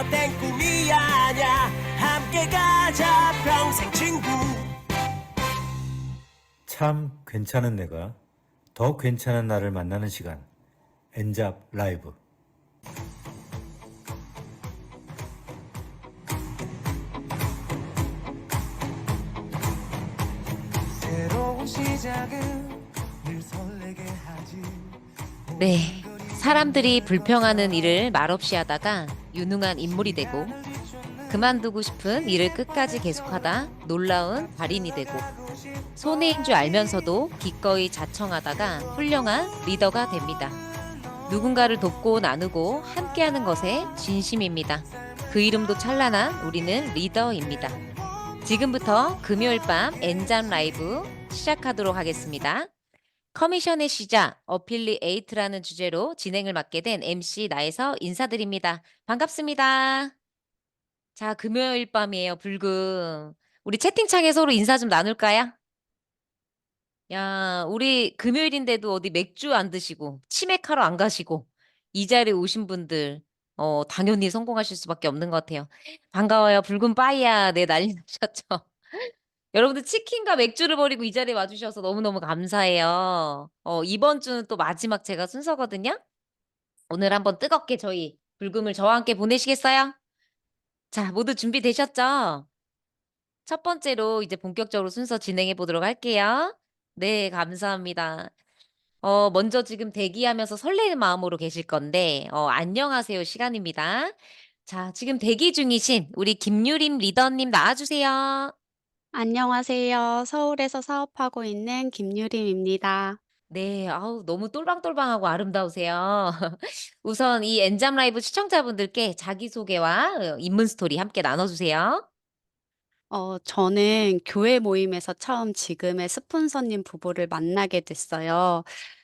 헛된 꿈이 아냐. 함께 가자 평생 친구. 참 괜찮은 내가 더 괜찮은 나를 만나는 시간, 엔잡 라이브. 새로운 시작은 늘 설레게 하지. 네. 사람들이 불평하는 일을 말없이 하다가 유능한 인물이 되고, 그만두고 싶은 일을 끝까지 계속하다 놀라운 달인이 되고, 손해인 줄 알면서도 기꺼이 자청하다가 훌륭한 리더가 됩니다. 누군가를 돕고 나누고 함께하는 것에 진심입니다. 그 이름도 찬란한 우리는 리더입니다. 지금부터 금요일 밤 엔잡 라이브 시작하도록 하겠습니다. 커미션의 시작, 어필리에이트라는 주제로 진행을 맡게 된 MC 나에서 인사드립니다. 반갑습니다. 자, 금요일 밤이에요, 불금. 우리 채팅창에 서로 인사 좀 나눌까요? 야, 우리 금요일인데도 어디 맥주 안 드시고, 치맥하러 안 가시고, 이 자리에 오신 분들, 당연히 성공하실 수밖에 없는 것 같아요. 반가워요. 붉은 빠이야. 네, 난리 나셨죠? 여러분들 치킨과 맥주를 버리고 이 자리에 와주셔서 너무너무 감사해요. 이번 주는 또 마지막 제가 순서거든요. 오늘 한번 뜨겁게 저희 불금을 저와 함께 보내시겠어요? 자, 모두 준비되셨죠? 첫 번째로 이제 본격적으로 순서 진행해 보도록 할게요. 네, 감사합니다. 먼저 지금 대기하면서 설레는 마음으로 계실 건데, 안녕하세요 시간입니다. 자, 지금 대기 중이신 우리 김유림 리더님 나와주세요. 안녕하세요. 서울에서 사업하고 있는 김유림입니다. 네. 아우 너무 똘방똘방하고 아름다우세요. 우선 이 엔잡 라이브 시청자분들께 자기소개와 인문 스토리 함께 나눠 주세요. 저는 교회 모임에서 처음 지금의 스폰서님 부부를 만나게 됐어요.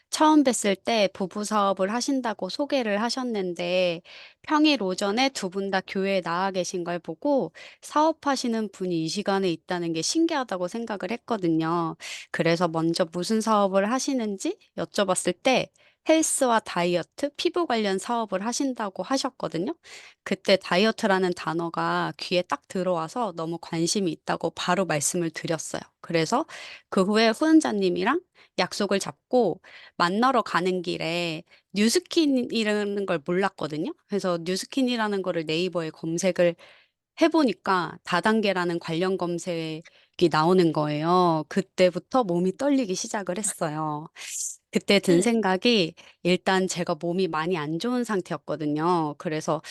처음 뵀을 때 부부 사업을 하신다고 소개를 하셨는데 평일 오전에 두 분 다 교회에 나와 계신 걸 보고 사업하시는 분이 이 시간에 있다는 게 신기하다고 생각을 했거든요. 그래서 먼저 무슨 사업을 하시는지 여쭤봤을 때 헬스와 다이어트, 피부 관련 사업을 하신다고 하셨거든요. 그때 다이어트라는 단어가 귀에 딱 들어와서 너무 관심이 있다고 바로 말씀을 드렸어요. 그래서 그 후에 후원자님이랑 약속을 잡고 만나러 가는 길에 뉴스킨이라는 걸 몰랐거든요. 그래서 뉴스킨이라는 거를 네이버에 검색을 해 보니까 다단계라는 관련 검색이 나오는 거예요. 그때부터 몸이 떨리기 시작을 했어요. 그때 든 생각이 일단 제가 몸이 많이 안 좋은 상태였거든요. 그래서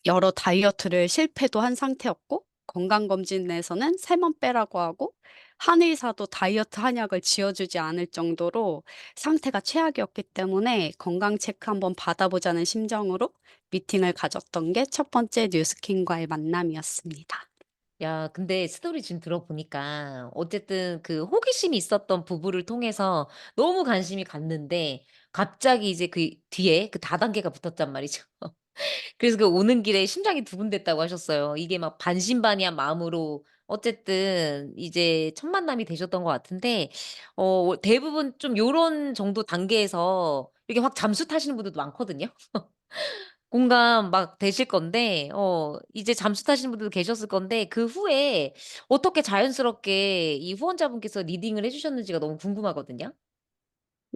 여러 다이어트를 실패도 한 상태였고 건강검진에서는 살만 빼라고 하고 한의사도 다이어트 한약을 지어주지 않을 정도로 상태가 최악이었기 때문에 건강 체크 한번 받아보자는 심정으로 미팅을 가졌던 게 첫 번째 뉴스킨과의 만남이었습니다. 야, 근데 스토리 지금 들어보니까 어쨌든 그 호기심이 있었던 부부를 통해서 너무 관심이 갔는데 갑자기 이제 그 뒤에 그 다단계가 붙었단 말이죠. 그래서 그 오는 길에 심장이 두근댔다고 하셨어요. 이게 막 반신반의한 마음으로 어쨌든 이제 첫 만남이 되셨던 것 같은데, 대부분 좀 요런 정도 단계에서 이렇게 확 잠수 타시는 분들도 많거든요. 공감 막 되실 건데, 이제 잠수 타시는 분들도 계셨을 건데, 그 후에 어떻게 자연스럽게 이 후원자분께서 리딩을 해 주셨는지가 너무 궁금하거든요.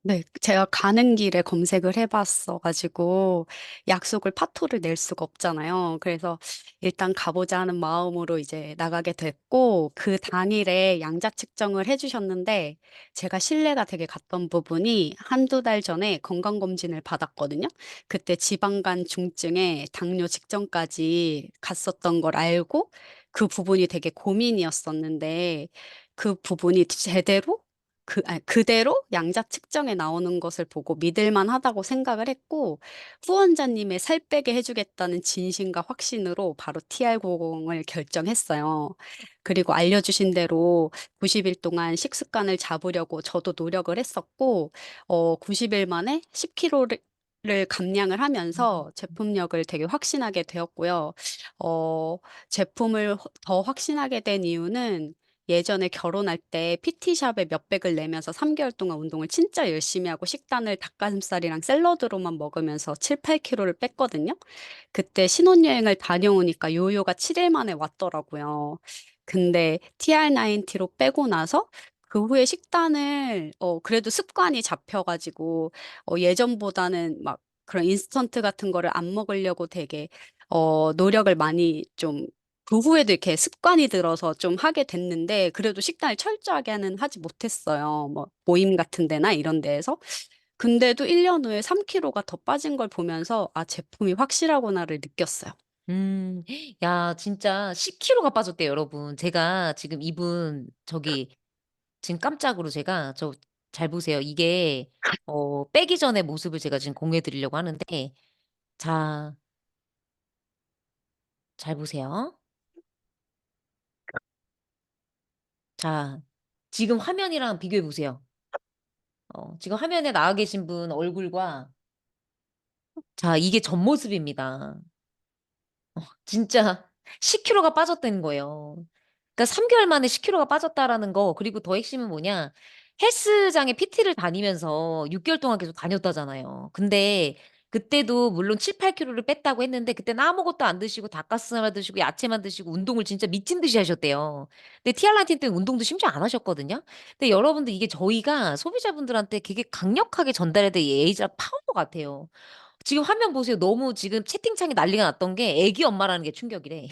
네. 제가 가는 길에 검색을 해 봤어 가지고 약속을 파토를 낼 수가 없잖아요. 그래서 '일단 가 보자.' 하는 마음으로 이제 나가게 됐고 그 당일에 양자 측정을 해 주셨는데 제가 신뢰가 되게 갔던 부분이 한두 달 전에 건강검진을 받았거든요. 그때 지방간 중증에 당뇨 직전까지 갔었던 걸 알고 그 부분이 되게 고민이었었는데 그 부분이 제대로 그대로 양자 측정에 나오는 것을 보고 믿을 만하다고 생각을 했고 후원자님의 살 빼게 해 주겠다는 진심과 확신으로 바로 TR90을 결정했어요. 그리고 알려주신 대로 90일 동안 식습관을 잡으려고 저도 노력을 했었고 90일 만에 10 킬로를 감량을 하면서 제품력을 되게 확신하게 되었고요. 어 제품을 더 확신하게 된 이유는 예전에 결혼할 때 PT샵에 몇백을 내면서 3개월 동안 운동을 진짜 열심히 하고 식단을 닭가슴살이랑 샐러드로만 먹으면서 7, 8kg를 뺐거든요. 그때 신혼여행을 다녀오니까 요요가 7일 만에 왔더라고요. 근데 TR90로 빼고 나서 그 후에 식단을 그래도 습관이 잡혀가지고 예전보다는 막 그런 인스턴트 같은 거를 안 먹으려고 되게 노력을 많이 좀 그 후에도 이렇게 습관이 들어서 좀 하게 됐는데 그래도 식단을 철저하게는 하지 못했어요. 뭐 모임 같은 데나 이런 데에서. 근데도 1년 후에 3kg가 더 빠진 걸 보면서 아, 제품이 확실하구나를 느꼈어요. 음. 야 진짜 10kg가 빠졌대요 여러분. 제가 지금 이분 저기 지금 깜짝으로 제가 잘 보세요. 이게 빼기 전의 모습을 제가 지금 공유해 드리려고 하는데 자 잘 보세요. 자 지금 화면이랑 비교해 보세요. 지금 화면에 나와 계신 분 얼굴과 자 이게 전모습입니다. 진짜 10kg가 빠졌다는 거예요. 그러니까 3개월 만에 10kg가 빠졌다라는 거 그리고 더 핵심은 뭐냐 헬스장에 PT를 다니면서 6개월 동안 계속 다녔다잖아요. 근데 그때도 물론 7-8kg를 뺐다고 했는데 그때는 아무것도 안 드시고 닭가슴살만 드시고 야채만 드시고 운동을 진짜 미친 듯이 하셨대요. 근데 티알라틴 때는 운동도 심지어 안 하셨거든요. 근데 여러분들 이게 저희가 소비자분들한테 되게 강력하게 전달해야 될 예의적 파워 같아요. 지금 화면 보세요. 너무 지금 채팅창이 난리가 났던 게 애기 엄마라는 게 충격이래.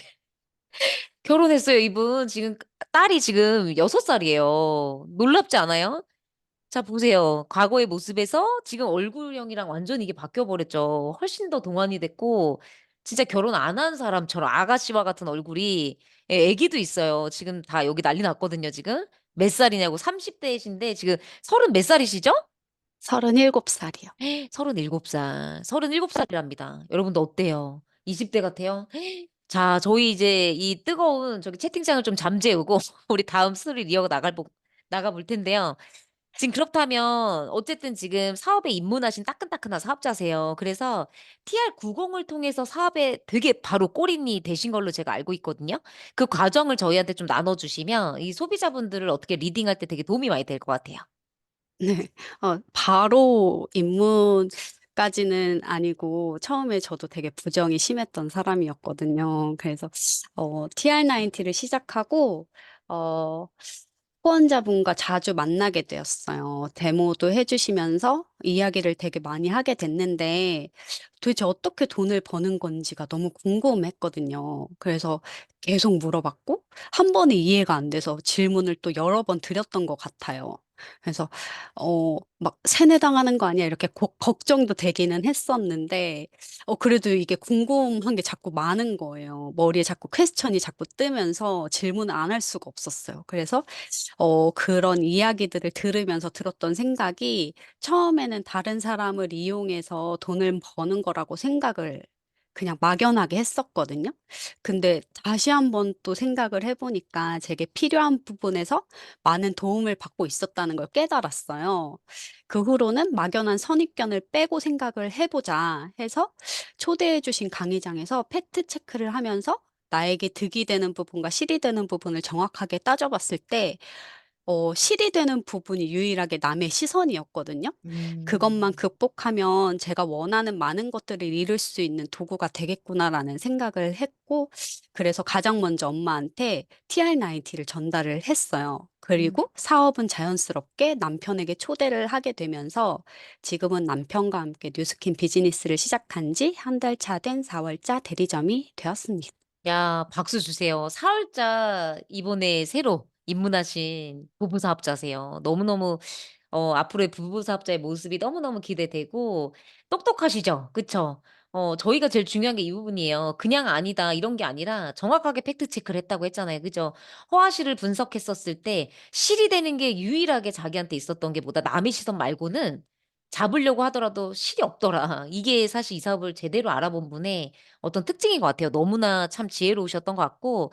결혼했어요, 이분. 지금 딸이 지금 6살이에요. 놀랍지 않아요? 자, 보세요. 과거의 모습에서 지금 얼굴형이랑 완전히 이게 바뀌어 버렸죠. 훨씬 더 동안이 됐고, 진짜 결혼 안 한 사람처럼 아가씨와 같은 얼굴이, 예, 애기도 있어요. 지금 다 여기 난리 났거든요, 지금. 몇 살이냐고. 30대이신데, 지금 30 몇 살이시죠? 37살이요. 37살. 37살이랍니다. 여러분들 어때요? 20대 같아요? 자, 저희 이제 이 뜨거운 저기 채팅창을 좀 잠재우고 우리 다음 스토리 나가 볼 텐데요. 지금 그렇다면 어쨌든 지금 사업에 입문하신 따끈따끈한 사업자세요. 그래서 TR90을 통해서 사업에 되게 바로 골인이 되신 걸로 제가 알고 있거든요. 그 과정을 저희한테 좀 나눠 주시면 이 소비자분들을 어떻게 리딩할 때 되게 도움이 많이 될 것 같아요. 네. 바로 입문까지는 아니고 처음에 저도 되게 부정이 심했던 사람이었거든요. 그래서 TR90를 시작하고 어 후원자분과 자주 만나게 되었어요. 데모도 해 주시면서 이야기를 되게 많이 하게 됐는데 도대체 어떻게 돈을 버는 건지가 너무 궁금했거든요. 그래서 계속 물어봤고 한 번에 이해가 안 돼서 질문을 또 여러 번 드렸던 것 같아요. 그래서 막 '세뇌당하는 거 아니야?' 이렇게 걱정도 되기는 했었는데 그래도 이게 궁금한 게 자꾸 많은 거예요. 머리에 자꾸 퀘스천이 자꾸 뜨면서 질문을 안 할 수가 없었어요. 그래서 그런 이야기들을 들으면서 들었던 생각이 처음에는 다른 사람을 이용해서 돈을 버는 거라고 생각을 그냥 막연하게 했었거든요. 근데 다시 한번 또 생각을 해 보니까 제게 필요한 부분에서 많은 도움을 받고 있었다는 걸 깨달았어요. 그 후로는 막연한 선입견을 빼고 생각을 해 보자 해서 초대해 주신 강의장에서 팩트 체크를 하면서 나에게 득이 되는 부분과 실이 되는 부분을 정확하게 따져 봤을 때 실이 되는 부분이 유일하게 남의 시선이었거든요. 그것만 음. 극복하면 제가 원하는 많은 것들을 이룰 수 있는 도구가 되겠구나라는 생각을 했고, 그래서 가장 먼저 엄마한테 TR90를 전달을 했어요. 음. 그리고 사업은 자연스럽게 남편에게 초대를 하게 되면서 지금은 남편과 함께 뉴스킨 비즈니스를 시작한 지 한 달 차 된 4월자 대리점이 되었습니다. 야 박수 주세요. 사흘자 이번에 새로 입문하신 부부 사업자세요. 너무너무 앞으로의 부부 사업자의 모습이 너무너무 기대되고 똑똑하시죠? 그쵸? 저희가 제일 중요한 게 이 부분이에요. 그냥 "아니다." 이런 게 아니라 정확하게 팩트 체크를 했다고 했잖아요. 그죠? 허아실을 분석했었을 때 실이 되는 게 유일하게 자기한테 있었던 게 뭐다? 남의 시선 말고는 잡으려고 하더라도 실이 없더라. 이게 사실 이 사업을 제대로 알아본 분의 어떤 특징인 것 같아요. 너무나 참 지혜로우셨던 것 같고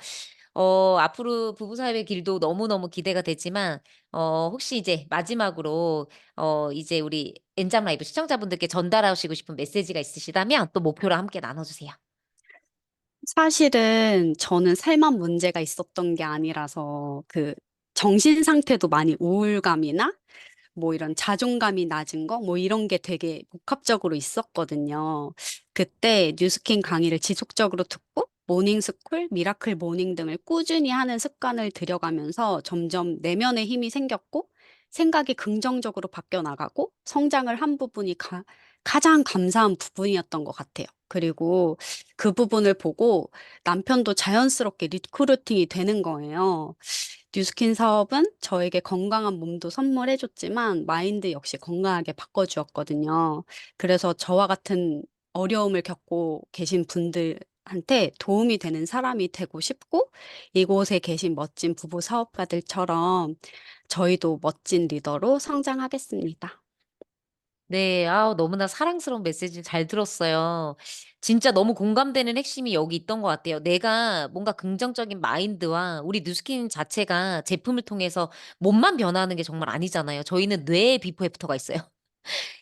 앞으로 부부 사업의 길도 너무너무 기대가 되지만 혹시 이제 마지막으로 이제 우리 엔잡 라이브 시청자분들께 전달하시고 싶은 메시지가 있으시다면 또 목표를 함께 나눠 주세요. 사실은 저는 살만 문제가 있었던 게 아니라서 정신 상태도 많이 우울감이나 뭐 이런 자존감이 낮은 거, 뭐 이런 게 되게 복합적으로 있었거든요. 그때 뉴스킨 강의를 지속적으로 듣고 모닝스쿨, 미라클 모닝 등을 꾸준히 하는 습관을 들여가면서 점점 내면의 힘이 생겼고 생각이 긍정적으로 바뀌어 나가고 성장을 한 부분이 가장 감사한 부분이었던 것 같아요. 그리고 그 부분을 보고 남편도 자연스럽게 리크루팅이 되는 거예요. 뉴스킨 사업은 저에게 건강한 몸도 선물해줬지만 마인드 역시 건강하게 바꿔주었거든요. 그래서 저와 같은 어려움을 겪고 계신 분들한테 도움이 되는 사람이 되고 싶고 이곳에 계신 멋진 부부 사업가들처럼 저희도 멋진 리더로 성장하겠습니다. 네. 아우 너무나 사랑스러운 메시지 잘 들었어요. 진짜 너무 공감되는 핵심이 여기 있던 것 같아요. 내가 뭔가 긍정적인 마인드와 우리 누스킨 자체가 제품을 통해서 몸만 변화하는 게 정말 아니잖아요. 저희는 뇌에 비포 애프터가 있어요.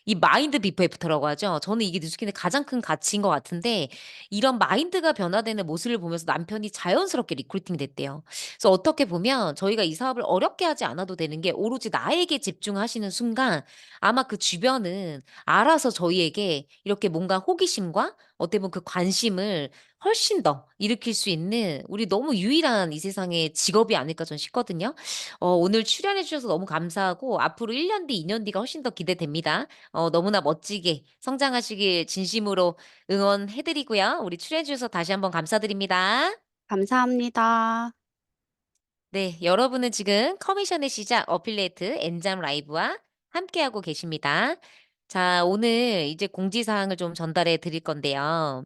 이 마인드 비포 애프터라고 하죠. 저는 이게 뉴스킨의 가장 큰 가치인 것 같은데 이런 마인드가 변화되는 모습을 보면서 남편이 자연스럽게 리크루팅이 됐대요. 그래서 어떻게 보면 저희가 이 사업을 어렵게 하지 않아도 되는 게 오로지 나에게 집중하시는 순간 아마 그 주변은 알아서 저희에게 이렇게 뭔가 호기심과 어떻게 보면 그 관심을 훨씬 더 일으킬 수 있는 우리 너무 유일한 이 세상의 직업이 아닐까 저는 싶거든요. 오늘 출연해 주셔서 너무 감사하고 앞으로 1년 뒤, 2년 뒤가 훨씬 더 기대됩니다. 너무나 멋지게 성장하시길 진심으로 응원해 드리고요. 우리 출연해 주셔서 다시 한번 감사드립니다. 감사합니다. 네. 여러분은 지금 커미션의 시작 어필리에이트 엔잡 라이브와 함께하고 계십니다. 자 오늘 이제 공지사항을 좀 전달해 드릴 건데요.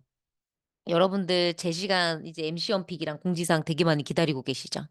여러분들 제 시간 이제 MC 원픽이랑 공지사항 되게 많이 기다리고 계시죠?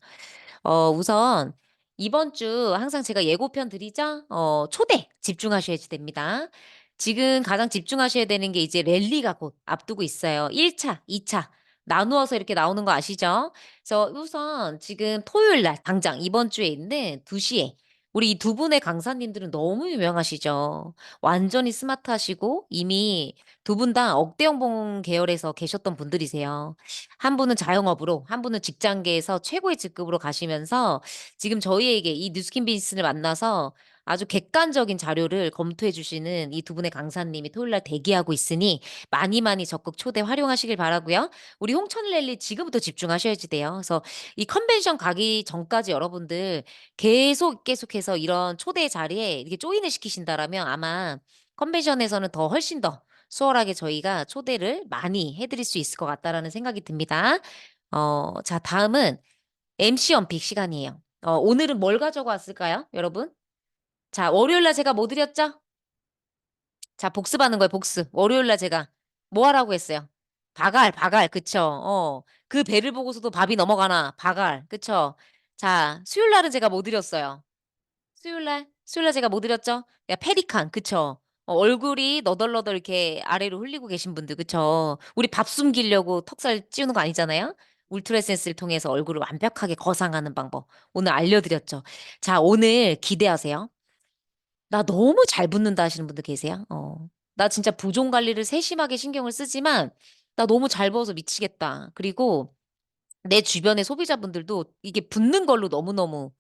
우선 이번 주 항상 제가 예고편 드리죠? 초대 집중하셔야 됩니다. 지금 가장 집중하셔야 되는 게 이제 랠리가 곧 앞두고 있어요. 1 차, 2차 나누어서 이렇게 나오는 거 아시죠? 그래서 우선 지금 토요일 날 당장 이번 주에 있는 2 시에 우리 이 두 분의 강사님들은 너무 유명하시죠. 완전히 스마트하시고 이미 두 분 다 억대 연봉 계열에서 계셨던 분들이세요. 한 분은 자영업으로 한 분은 직장계에서 최고의 직급으로 가시면서 지금 저희에게 이 뉴스킨 비즈니스를 만나서 아주 객관적인 자료를 검토해 주시는 이 두 분의 강사님이 토요일 날 대기하고 있으니 많이 많이 적극 초대 활용하시길 바라고요. 우리 홍천 랠리 지금부터 집중하셔야지 돼요. 그래서 이 컨벤션 가기 전까지 여러분들 계속해서 이런 초대 자리에 이렇게 조인을 시키신다라면 아마 컨벤션에서는 더 훨씬 더 수월하게 저희가 초대를 많이 해 드릴 수 있을 것 같다라는 생각이 듭니다. 자 다음은 MC 언픽 시간이에요. 오늘은 뭘 가져고 왔을까요, 여러분? 자 월요일 날 제가 뭐 드렸죠? 자 복습하는 거예요, 복습. 월요일 날 제가 뭐 하라고 했어요? 바갈. 그쵸. 그 배를 보고서도 밥이 넘어가나 바갈. 그쵸. 자 수요일 날은 제가 뭐 드렸어요? 수요일 날 제가 뭐 드렸죠? 야 페리칸 그쵸. 얼굴이 너덜너덜 이렇게 아래로 흘리고 계신 분들 그쵸. 우리 밥 숨기려고 턱살 찌우는 거 아니잖아요. 울트라 에센스를 통해서 얼굴을 완벽하게 거상하는 방법 오늘 알려드렸죠. 자 오늘 기대하세요. "나 너무 잘 붙는다." 하시는 분들 계세요? "나 진짜 부종 관리를 세심하게 신경을 쓰지만 나 너무 잘 부어서 미치겠다." 그리고 내 주변의 소비자분들도 이게 붙는 걸로 너무너무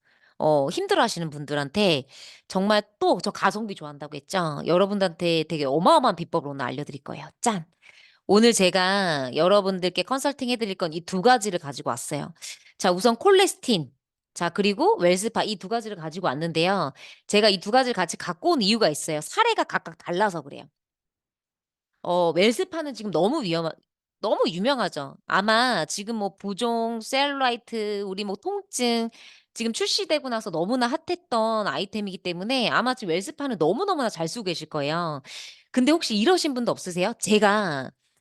힘들어하시는 분들한테 정말 또 저 가성비 좋아한다고 했죠. 여러분들한테 되게 어마어마한 비법을 오늘 알려드릴 거예요. 짠. 오늘 제가 여러분들께 컨설팅 해 드릴 건 이 두 가지를 가지고 왔어요. 자 우선 콜레스틴 자 그리고 웰스파 이 두 가지를 가지고 왔는데요. 제가 이 두 가지를 같이 갖고 온 이유가 있어요. 사례가 각각 달라서 그래요. 웰스파는 지금 너무 유명하죠. 아마 지금 뭐 부종, 셀룰라이트, 우리 뭐 통증 지금 출시되고 나서 너무나 핫했던 아이템이기 때문에 아마 지금 웰스파는 너무너무나 잘 쓰고 계실 거예요. 근데 혹시 이러신 분도 없으세요?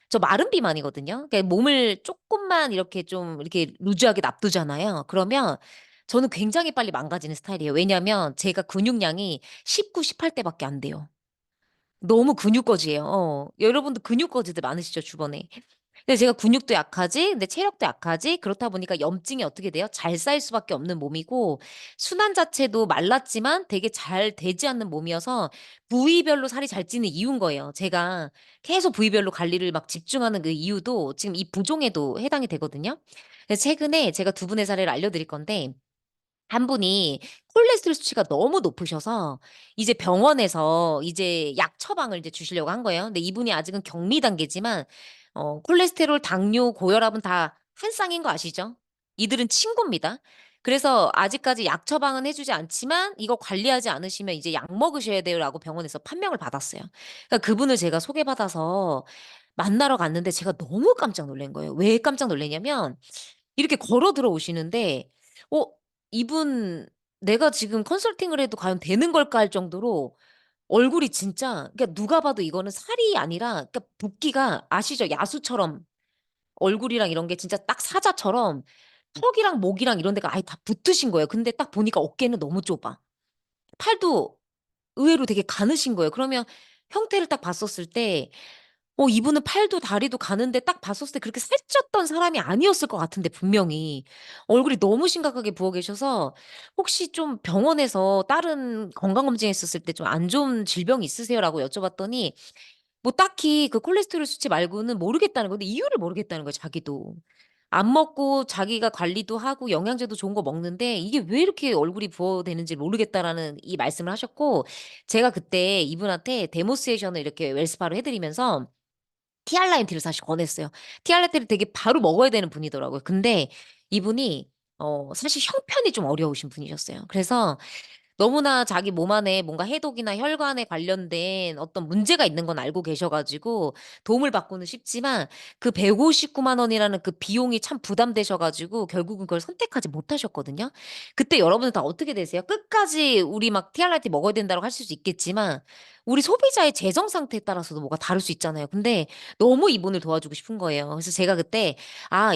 저 마른 비만이거든요. 그러니까 몸을 쪼끔만 이렇게 좀 이렇게 루즈하게 놔두잖아요. 그러면 저는 굉장히 빨리 망가지는 스타일이에요. 왜냐하면 제가 근육량이 19, 18 대밖에 안 돼요. 너무 근육거지예요. 여러분도 근육거지들 많으시죠, 주변에. 근데 제가 근육도 약하지 근데 체력도 약하지 그렇다 보니까 염증이 어떻게 돼요? 잘 쌓일 수밖에 없는 몸이고 순환 자체도 말랐지만 되게 잘 되지 않는 몸이어서 부위별로 살이 잘 찌는 이유인 거예요. 제가 계속 부위별로 관리를 막 집중하는 그 이유도 지금 이 부종에도 해당이 되거든요. 그래서 최근에 제가 두 분의 사례를 알려 드릴 건데 한 분이 콜레스테롤 수치가 너무 높으셔서 이제 병원에서 이제 약 처방을 이제 주시려고 한 거예요. 근데 이분이 아직은 격리 단계지만 콜레스테롤, 당뇨, 고혈압은 다 한 쌍인 거 아시죠? 이들은 친구입니다. 그래서 아직까지 약 처방은 해 주지 않지만 "이거 관리하지 않으시면 이제 약 먹으셔야 돼요."라고 병원에서 판명을 받았어요. 그러니까 그분을 제가 소개받아서 만나러 갔는데 제가 너무 깜짝 놀란 거예요. 왜 깜짝 놀랐냐면 이렇게 걸어 들어오시는데 어 이분 '내가 지금 컨설팅을 해도 과연 되는 걸까?' 할 정도로 얼굴이 진짜 그러니까 누가 봐도 이거는 살이 아니라 그러니까 붓기가 아시죠? 야수처럼 얼굴이랑 이런 게 진짜 딱 사자처럼 턱이랑 목이랑 이런 데가 아예 다 붙으신 거예요. 근데 딱 보니까 어깨는 너무 좁아. 팔도 의외로 되게 가느신 거예요. 그러면 형태를 딱 봤었을 때 이분은 팔도 다리도 가는데 딱 봤었을 때 그렇게 살쪘던 사람이 아니었을 것 같은데 분명히. 얼굴이 너무 심각하게 부어 계셔서 "혹시 좀 병원에서 다른 건강검진 했었을 때 좀 안 좋은 질병이 있으세요?"라고 여쭤봤더니 뭐 딱히 그 콜레스테롤 수치 말고는 모르겠다는 건데 이유를 모르겠다는 거예요 자기도. 안 먹고 자기가 관리도 하고 영양제도 좋은 거 먹는데 "이게 왜 이렇게 얼굴이 부어대는지 모르겠다."라는 이 말씀을 하셨고 제가 그때 이분한테 데모스테이션을 이렇게 웰스파로 해 드리면서 티알라인티를 사실 권했어요. 티알라인티를 되게 바로 먹어야 되는 분이더라고요. 근데 이분이 사실 형편이 좀 어려우신 분이셨어요. 그래서 너무나 자기 몸 안에 뭔가 해독이나 혈관에 관련된 어떤 문제가 있는 건 알고 계셔 가지고 도움을 받고는 싶지만 그 159만 원이라는 그 비용이 참 부담되셔 가지고 결국은 그걸 선택하지 못하셨거든요. 그때 여러분들 다 어떻게 되세요? 끝까지 우리 막 티알라이티 먹어야 된다고 하실 수 있겠지만 우리 소비자의 재정 상태에 따라서도 뭐가 다를 수 있잖아요. 근데 너무 이분을 도와주고 싶은 거예요. 그래서 제가 그때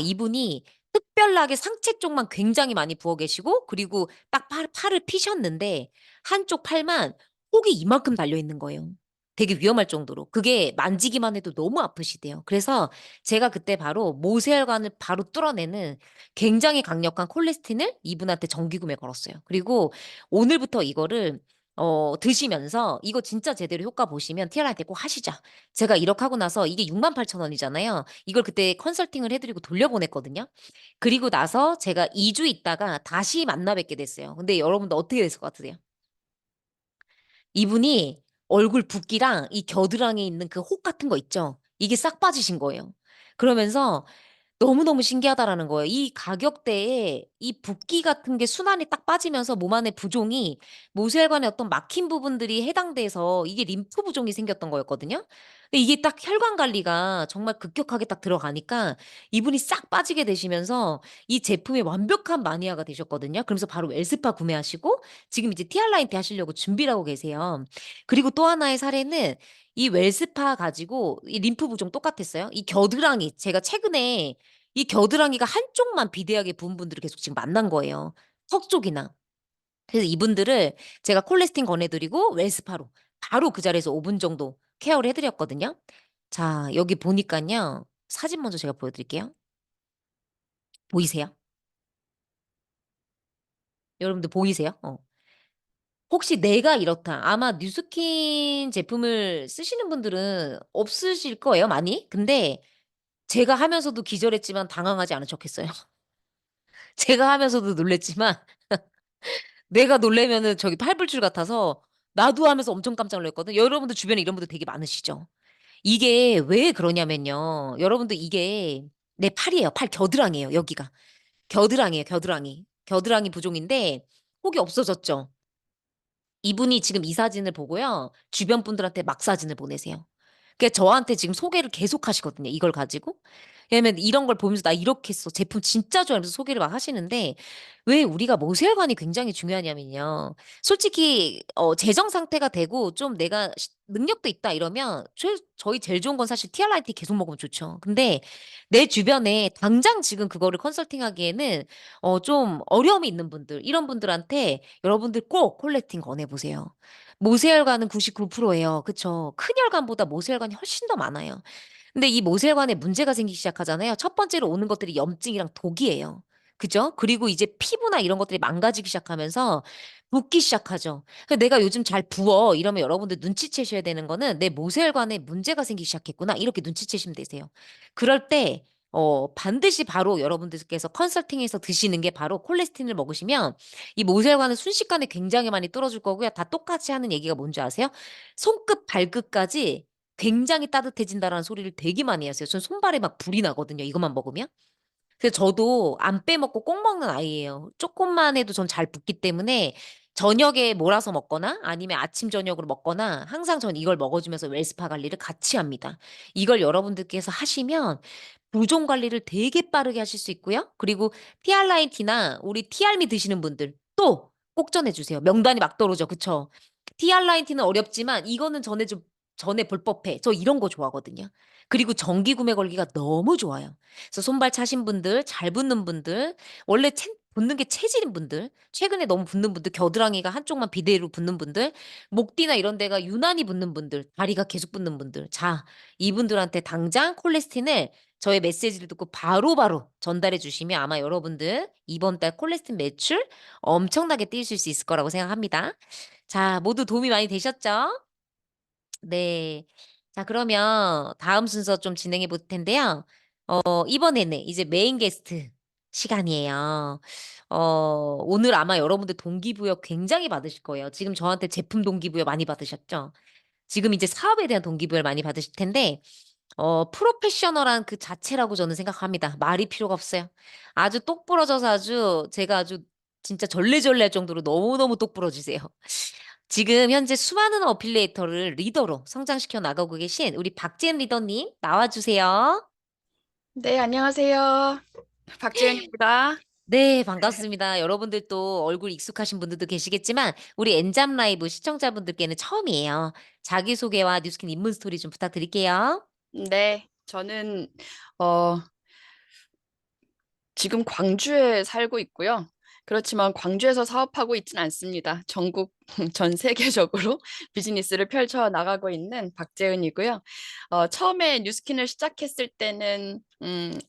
이분이 특별하게 상체 쪽만 굉장히 많이 부어 계시고 그리고 딱 팔을 피셨는데 한쪽 팔만 혹이 이만큼 달려 있는 거예요. 되게 위험할 정도로. 그게 만지기만 해도 너무 아프시대요. 그래서 제가 그때 바로 모세혈관을 바로 뚫어내는 굉장히 강력한 콜레스틴을 이분한테 정기 구매 걸었어요. 그리고 오늘부터 이거를 드시면서 이거 진짜 제대로 효과 보시면 티아라한테 꼭 하시자. 제가 이렇게 하고 나서 이게 68,000 원이잖아요. 이걸 그때 컨설팅을 해 드리고 돌려보냈거든요. 그리고 나서 제가 2주 있다가 다시 만나 뵙게 됐어요. 근데 여러분들 어떻게 됐을 것 같으세요? 이분이 얼굴 붓기랑 이 겨드랑이에 있는 그 혹 같은 거 있죠? 이게 싹 빠지신 거예요. 그러면서 너무너무 신기하다라는 거예요. 이 가격대에 이 붓기 같은 게 순환이 딱 빠지면서 몸 안에 부종이 모세혈관의 어떤 막힌 부분들이 해당돼서 이게 림프 부종이 생겼던 거였거든요. 근데 이게 딱 혈관 관리가 정말 급격하게 딱 들어가니까 이분이 싹 빠지게 되시면서 이 제품의 완벽한 마니아가 되셨거든요. 그러면서 바로 웰스파 구매하시고 지금 이제 티알라인티 하시려고 준비를 하고 계세요. 그리고 또 하나의 사례는 이 웰스파 가지고 이 림프 부종 똑같았어요. 이 겨드랑이 제가 최근에 이 겨드랑이가 한쪽만 비대하게 부은 분들을 계속 지금 만난 거예요, 턱 쪽이나. 그래서 이분들을 제가 콜레스틴 권해 드리고 웰스파로 바로 그 자리에서 5분 정도 케어를 해 드렸거든요. 자 여기 보니깐요. 사진 먼저 제가 보여 드릴게요. 보이세요? 여러분들 보이세요? 혹시 "내가 이렇다." 아마 뉴스킨 제품을 쓰시는 분들은 없으실 거예요 많이. 근데 제가 하면서도 기절했지만 당황하지 않은 척했어요. 제가 하면서도 놀랐지만 내가 놀라면은 저기 팔불출 같아서 나도 하면서 엄청 깜짝 놀랐거든요. 여러분들 주변에 이런 분들 되게 많으시죠? 이게 왜 그러냐면요. 여러분들 이게 내 팔이에요. 팔 겨드랑이에요 여기가. 겨드랑이에요 겨드랑이. 겨드랑이 부종인데 혹이 없어졌죠. 이분이 지금 이 사진을 보고요. 주변 분들한테 막 사진을 보내세요. 그러니까 저한테 지금 소개를 계속 하시거든요, 이걸 가지고. 왜냐면 이런 걸 보면서 "나 이렇게 써. 제품 진짜 좋아." 이러면서 소개를 막 하시는데 왜 우리가 모세혈관이 굉장히 중요하냐면요. 솔직히 재정 상태가 되고 좀 내가 능력도 있다 이러면 저희 제일 좋은 건 사실 티알라이티 계속 먹으면 좋죠. 근데 내 주변에 당장 지금 그거를 컨설팅하기에는 좀 어려움이 있는 분들 이런 분들한테 여러분들 꼭 콜레스틴 권해 보세요. 모세혈관은 99% 예요. 그쵸. 큰 혈관보다 모세혈관이 훨씬 더 많아요. 근데 이 모세혈관에 문제가 생기기 시작하잖아요. 첫 번째로 오는 것들이 염증이랑 독이에요. 그죠? 그리고 이제 피부나 이런 것들이 망가지기 시작하면서 붓기 시작하죠. 내가 요즘 잘 부어 이러면 여러분들 눈치채셔야 되는 거는 '내 모세혈관에 문제가 생기기 시작했구나.' 이렇게 눈치채시면 되세요. 그럴 때 반드시 바로 여러분들께서 컨설팅해서 드시는 게 바로 콜레스테린을 먹으시면 이 모세혈관은 순식간에 굉장히 많이 뚫어줄 거고요. 다 똑같이 하는 얘기가 뭔지 아세요? 손끝 발끝까지 굉장히 따뜻해진다라는 소리를 되게 많이 하세요. 전 손발에 막 불이 나거든요, 이것만 먹으면. 그래서 저도 안 빼먹고 꼭 먹는 아이예요. 쪼끔만 해도 전 잘 붓기 때문에 저녁에 몰아서 먹거나 아니면 아침 저녁으로 먹거나 항상 전 이걸 먹어 주면서 웰스파 관리를 같이 합니다. 이걸 여러분들께서 하시면 부종 관리를 되게 빠르게 하실 수 있고요. 그리고 티알라인티나 우리 티알미 드시는 분들 또 꼭 전해 주세요. 명단이 막 떨어져. 그쵸? 티알라인티는 어렵지만 이거는 전해 볼 법해. 저 이런 거 좋아하거든요. 그리고 정기 구매 걸기가 너무 좋아요. 그래서 손발 차신 분들, 잘 붓는 분들, 원래 붓는 게 체질인 분들, 최근에 너무 붓는 분들, 겨드랑이가 한쪽만 비대로 붓는 분들, 목 뒤나 이런 데가 유난히 붓는 분들, 다리가 계속 붓는 분들. 자, 이분들한테 당장 콜레스틴을 저의 메시지를 듣고 바로바로 전달해 주시면 아마 여러분들 이번 달 콜레스틴 매출 엄청나게 띄우실 수 있을 거라고 생각합니다. 자, 모두 도움이 많이 되셨죠? 네. 자, 그러면 다음 순서 좀 진행해 볼 텐데요. 이번에는 이제 메인 게스트 시간이에요. 오늘 아마 여러분들 동기부여 굉장히 받으실 거예요. 지금 저한테 제품 동기부여 많이 받으셨죠? 지금 이제 사업에 대한 동기부여를 많이 받으실 텐데 프로페셔널한 그 자체라고 저는 생각합니다. 말이 필요가 없어요. 아주 똑부러져서 아주 제가 아주 진짜 절레절레할 정도로 너무너무 똑부러지세요. 지금 현재 수많은 어필리에이터를 리더로 성장시켜 나가고 계신 우리 박지은 리더님 나와 주세요. 네, 안녕하세요. 박지은입니다. 네, 반갑습니다. 여러분들도 얼굴 익숙하신 분들도 계시겠지만 우리 엔잡 라이브 시청자분들께는 처음이에요. 자기소개와 뉴스킨 입문 스토리 좀 부탁드릴게요. 네, 저는 어, 지금 광주에 살고 있고요. 그렇지만 광주에서 사업하고 있진 않습니다. 전국, 전 세계적으로 비즈니스를 펼쳐 나가고 있는 박재은이고요. 처음에 뉴스킨을 시작했을 때는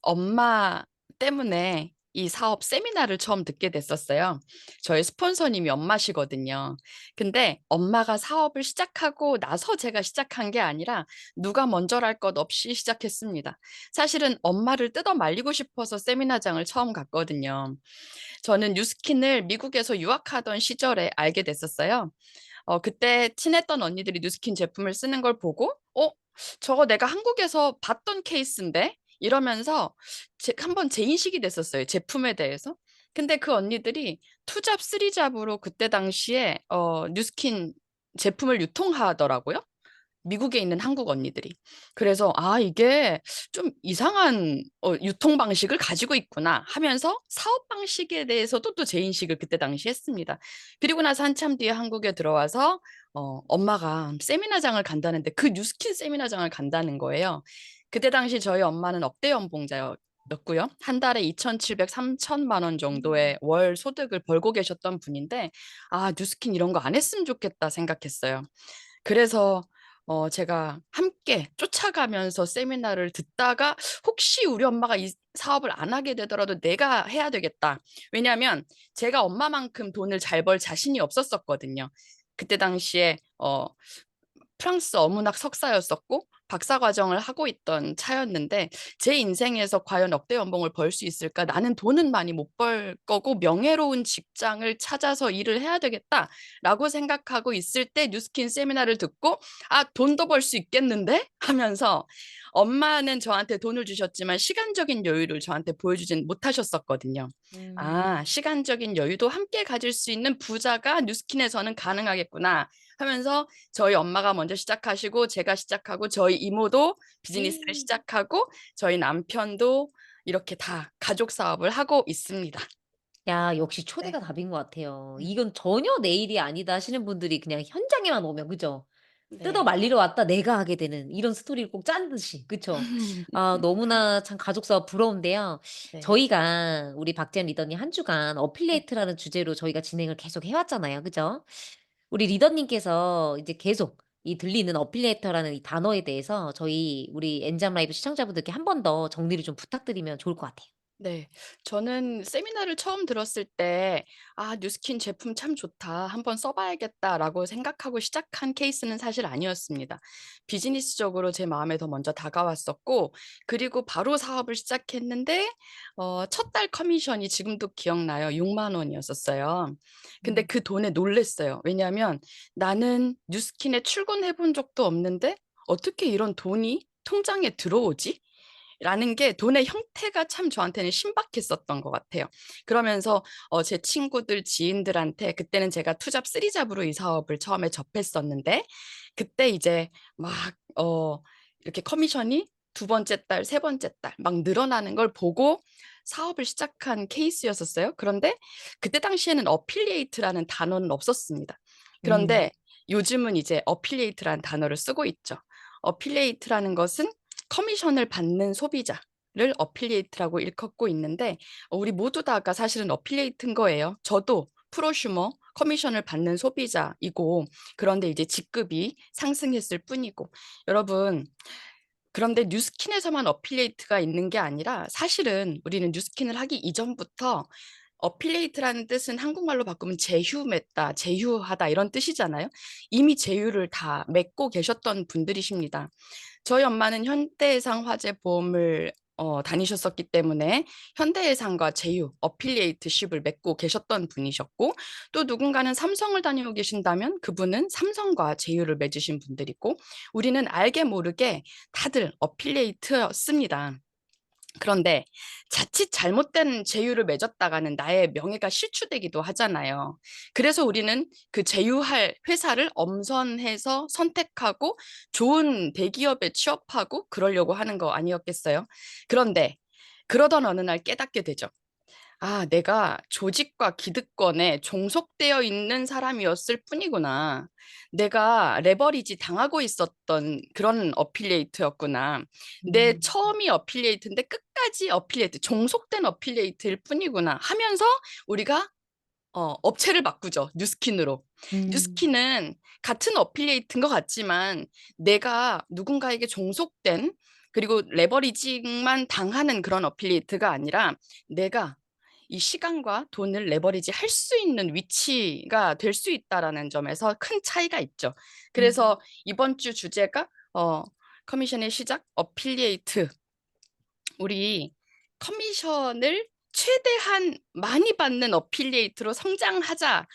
엄마 때문에 이 사업 세미나를 처음 듣게 됐었어요. 저희 스폰서님이 엄마시거든요. 근데 엄마가 사업을 시작하고 나서 제가 시작한 게 아니라 누가 먼저랄 것 없이 시작했습니다. 사실은 엄마를 뜯어 말리고 싶어서 세미나장을 처음 갔거든요. 저는 뉴스킨을 미국에서 유학하던 시절에 알게 됐었어요. 그때 친했던 언니들이 뉴스킨 제품을 쓰는 걸 보고, 저거 내가 한국에서 봤던 케이스인데? 이러면서 한번 재인식이 됐었어요. 제품에 대해서. 근데 그 언니들이 투잡, 쓰리잡으로 그때 당시에 뉴스킨 제품을 유통하더라고요. 미국에 있는 한국 언니들이. 그래서 이게 좀 이상한 유통 방식을 가지고 있구나 하면서 사업 방식에 대해서도 또 재인식을 그때 당시 했습니다. 그리고 나서 한참 뒤에 한국에 들어와서 엄마가 세미나장을 간다는데 그 뉴스킨 세미나장을 간다는 거예요. 그때 당시 저희 엄마는 억대 연봉자였고요. 한 달에 2,700, 3천만 원 정도의 월 소득을 벌고 계셨던 분인데 뉴스킨 이런 거 안 했으면 좋겠다 생각했어요. 그래서 제가 함께 쫓아가면서 세미나를 듣다가 혹시 우리 엄마가 이 사업을 안 하게 되더라도 내가 해야 되겠다. 왜냐하면 제가 엄마만큼 돈을 잘 벌 자신이 없었었거든요. 그때 당시에 프랑스 어문학 석사였었고 박사 과정을 하고 있던 차였는데 제 인생에서 과연 억대 연봉을 벌 수 있을까? 나는 돈은 많이 못 벌 거고 명예로운 직장을 찾아서 일을 해야 되겠다라고 생각하고 있을 때 뉴스킨 세미나를 듣고 돈도 벌 수 있겠는데? 하면서 엄마는 저한테 돈을 주셨지만 시간적인 여유를 저한테 보여주진 못하셨었거든요. 시간적인 여유도 함께 가질 수 있는 부자가 뉴스킨에서는 가능하겠구나 하면서 저희 엄마가 먼저 시작하시고 제가 시작하고 저희 이모도 비즈니스를 시작하고 저희 남편도 이렇게 다 가족 사업을 하고 있습니다. 야, 역시 네. 초대가 답인 것 같아요. 이건 전혀 내 일이 아니다 하시는 분들이 그냥 현장에만 오면 그죠? 뜯어 네. 말리러 왔다 내가 하게 되는 이런 스토리를 꼭 짠 듯이 그쵸? 너무나 참 가족 사업 부러운데요. 네. 저희가 우리 박재현 리더님 한 주간 어필리에이트라는 주제로 저희가 진행을 계속 해왔잖아요. 그죠? 우리 리더님께서 이제 계속 이 들리는 어필리에이터라는 이 단어에 대해서 우리 엔잡 라이브 시청자분들께 한 번 더 정리를 좀 부탁드리면 좋을 것 같아요. 네. 저는 세미나를 처음 들었을 때 '아 뉴스킨 제품 참 좋다. 한번 써 봐야겠다.'라고 생각하고 시작한 케이스는 사실 아니었습니다. 비즈니스적으로 제 마음에 더 먼저 다가왔었고 그리고 바로 사업을 시작했는데 첫 달 커미션이 지금도 기억나요. 6만 원이었었어요. 근데 음. 그 돈에 놀랐어요. 왜냐하면 '나는 뉴스킨에 출근해 본 적도 없는데 어떻게 이런 돈이 통장에 들어오지?' 라는 게 돈의 형태가 참 저한테는 신박했었던 것 같아요. 그러면서 제 친구들, 지인들한테 그때는 제가 투잡 쓰리잡으로 이 사업을 처음에 접했었는데 그때 이제 막 이렇게 커미션이 두 번째 달, 세 번째 달 막 늘어나는 걸 보고 사업을 시작한 케이스였었어요. 그런데 그때 당시에는 어필리에이트라는 단어는 없었습니다. 음. 그런데 요즘은 이제 어필리에이트라는 단어를 쓰고 있죠. 어필리에이트라는 것은 커미션을 받는 소비자를 어필리에이트라고 일컫고 있는데 우리 모두 다가 사실은 어필리에이트인 거예요. 저도 프로슈머 커미션을 받는 소비자이고 그런데 이제 직급이 상승했을 뿐이고 여러분 그런데 뉴스킨에서만 어필리에이트가 있는 게 아니라 사실은 우리는 뉴스킨을 하기 이전부터 어필리에이트라는 뜻은 한국말로 바꾸면 제휴 맺다, 제휴하다 이런 뜻이잖아요. 이미 제휴를 다 맺고 계셨던 분들이십니다. 저희 엄마는 현대해상 화재보험을 다니셨었기 때문에 현대해상과 제휴, 어필리에이트십을 맺고 계셨던 분이셨고 또 누군가는 삼성을 다니고 계신다면 그분은 삼성과 제휴를 맺으신 분들이고 우리는 알게 모르게 다들 어필리에이트였습니다. 그런데 자칫 잘못된 제휴를 맺었다가는 나의 명예가 실추되기도 하잖아요. 그래서 우리는 그 제휴할 회사를 엄선해서 선택하고 좋은 대기업에 취업하고 그러려고 하는 거 아니었겠어요? 그런데 그러던 어느 날 깨닫게 되죠. 아, 내가 조직과 기득권에 종속되어 있는 사람이었을 뿐이구나. 내가 레버리지 당하고 있었던 그런 어필리에이트였구나. 내 음. 처음이 어필리에이트인데 끝까지 어필리에이트, 종속된 어필리에이트일 뿐이구나 하면서 우리가 업체를 바꾸죠. 뉴스킨으로. 음. 뉴스킨은 같은 어필리에이트인 것 같지만 내가 누군가에게 종속된 그리고 레버리징만 당하는 그런 어필리에이트가 아니라 내가 이 시간과 돈을 레버리지 할 수 있는 위치가 될 수 있다라는 점에서 큰 차이가 있죠. 음. 그래서 이번 주 주제가 커미션의 시작 어필리에이트. 우리 커미션을 최대한 많이 받는 어필리에이트로 성장하자.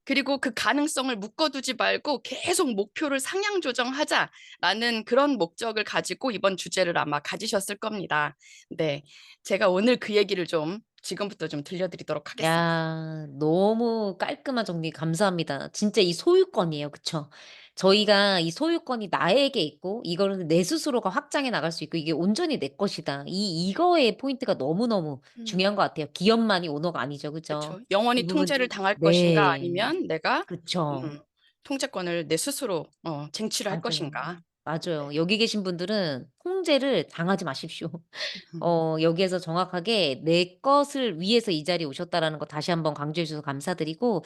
그리고 그 가능성을 묶어두지 말고 계속 목표를 상향 조정하자라는 그런 목적을 가지고 이번 주제를 아마 가지셨을 겁니다. 네, 제가 오늘 그 얘기를 좀 지금부터 좀 들려드리도록 하겠습니다. 야 너무 깔끔한 정리 감사합니다. 진짜 이 소유권이에요. 그쵸? 저희가 이 소유권이 나에게 있고 이거를 내 스스로가 확장해 나갈 수 있고 이게 온전히 내 것이다. 이거의 포인트가 너무너무 음, 중요한 것 같아요. 기업만이 오너가 아니죠. 그죠? 그렇죠. 이 영원히 통제를 부분들 당할 것인가 네. 아니면 내가 그쵸. 음, 통제권을 내 스스로 쟁취를 할 맞아요. 것인가. 맞아요. 여기 계신 분들은 통제를 당하지 마십시오. 음. 여기에서 정확하게 내 것을 위해서 이 자리에 오셨다라는 거 다시 한번 강조해 주셔서 감사드리고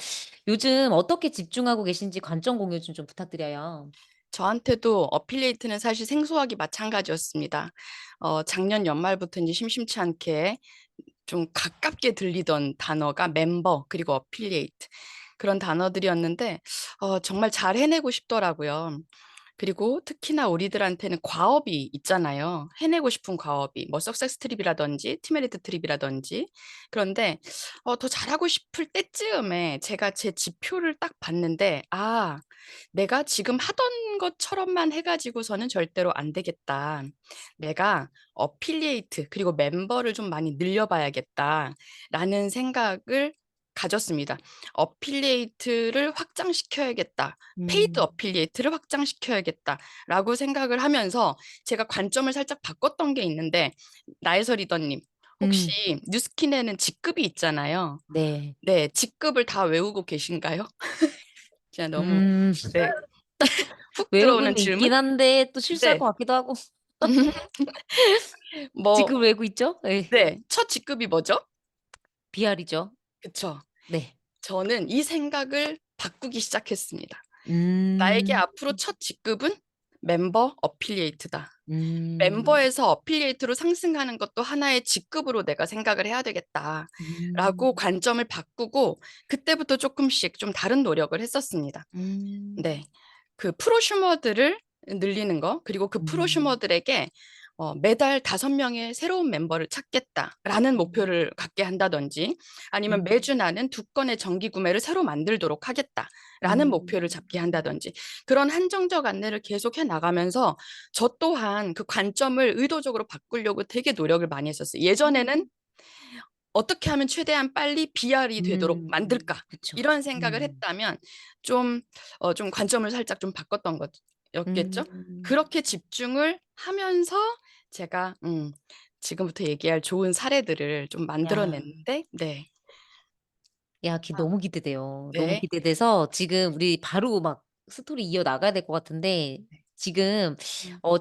요즘 어떻게 집중하고 계신지 관점 공유 좀 부탁드려요. 저한테도 어필리에이트는 사실 생소하기 마찬가지였습니다. 작년 연말부터 이제 심심치 않게 좀 가깝게 들리던 단어가 멤버 그리고 어필리에이트 그런 단어들이었는데 정말 잘 해내고 싶더라고요. 그리고 특히나 우리들한테는 과업이 있잖아요. 해내고 싶은 과업이 뭐 석세스 트립이라든지 티메리트 트립이라든지 그런데 더 잘하고 싶을 때쯤에 제가 제 지표를 딱 봤는데 아, 내가 지금 하던 것처럼만 해가지고서는 절대로 안 되겠다. 내가 어필리에이트 그리고 멤버를 좀 많이 늘려봐야겠다라는 생각을 가졌습니다. 어필리에이트를 확장시켜야겠다. 페이드 음. 어필리에이트를 확장시켜야겠다라고 생각을 하면서 제가 관점을 살짝 바꿨던 게 있는데 나혜서 리더님 혹시 음. 뉴스킨에는 직급이 있잖아요. 네. 네, 직급을 다 외우고 계신가요? 진짜 너무 음. 네, 훅 들어오는 외우고는 질문? 있긴 한데 또 실수할 것 네. 같기도 하고. 뭐 지금 외우고 있죠? 예. 네. 첫 직급이 뭐죠? 비알이죠. 그쵸. 네. 저는 이 생각을 바꾸기 시작했습니다. 나에게 음. 앞으로 첫 직급은 멤버 어필리에이트다. 멤버에서 어필리에이트로 상승하는 것도 하나의 직급으로 내가 생각을 해야 되겠다라고 관점을 바꾸고 그때부터 조금씩 좀 다른 노력을 했었습니다. 네, 그 프로슈머들을 늘리는 거, 그리고 그 프로슈머들에게 매달 5명의 새로운 멤버를 찾겠다라는 목표를 갖게 한다든지, 아니면 매주 나는 2건의 정기 구매를 새로 만들도록 하겠다라는 목표를 잡게 한다든지, 그런 한정적 안내를 계속해 나가면서 저 또한 그 관점을 의도적으로 바꾸려고 되게 노력을 많이 했었어요. 예전에는 어떻게 하면 최대한 빨리 BR이 되도록 만들까? 그쵸. 이런 생각을 했다면 좀 관점을 살짝 좀 바꿨던 것였겠죠. 그렇게 집중을 하면서 제가 지금부터 얘기할 좋은 사례들을 좀 야, 만들어냈는데, 네, 야, 너무 기대돼요. 너무 네, 기대돼서 지금 우리 바로 막 스토리 이어 나가야 될 것 같은데 지금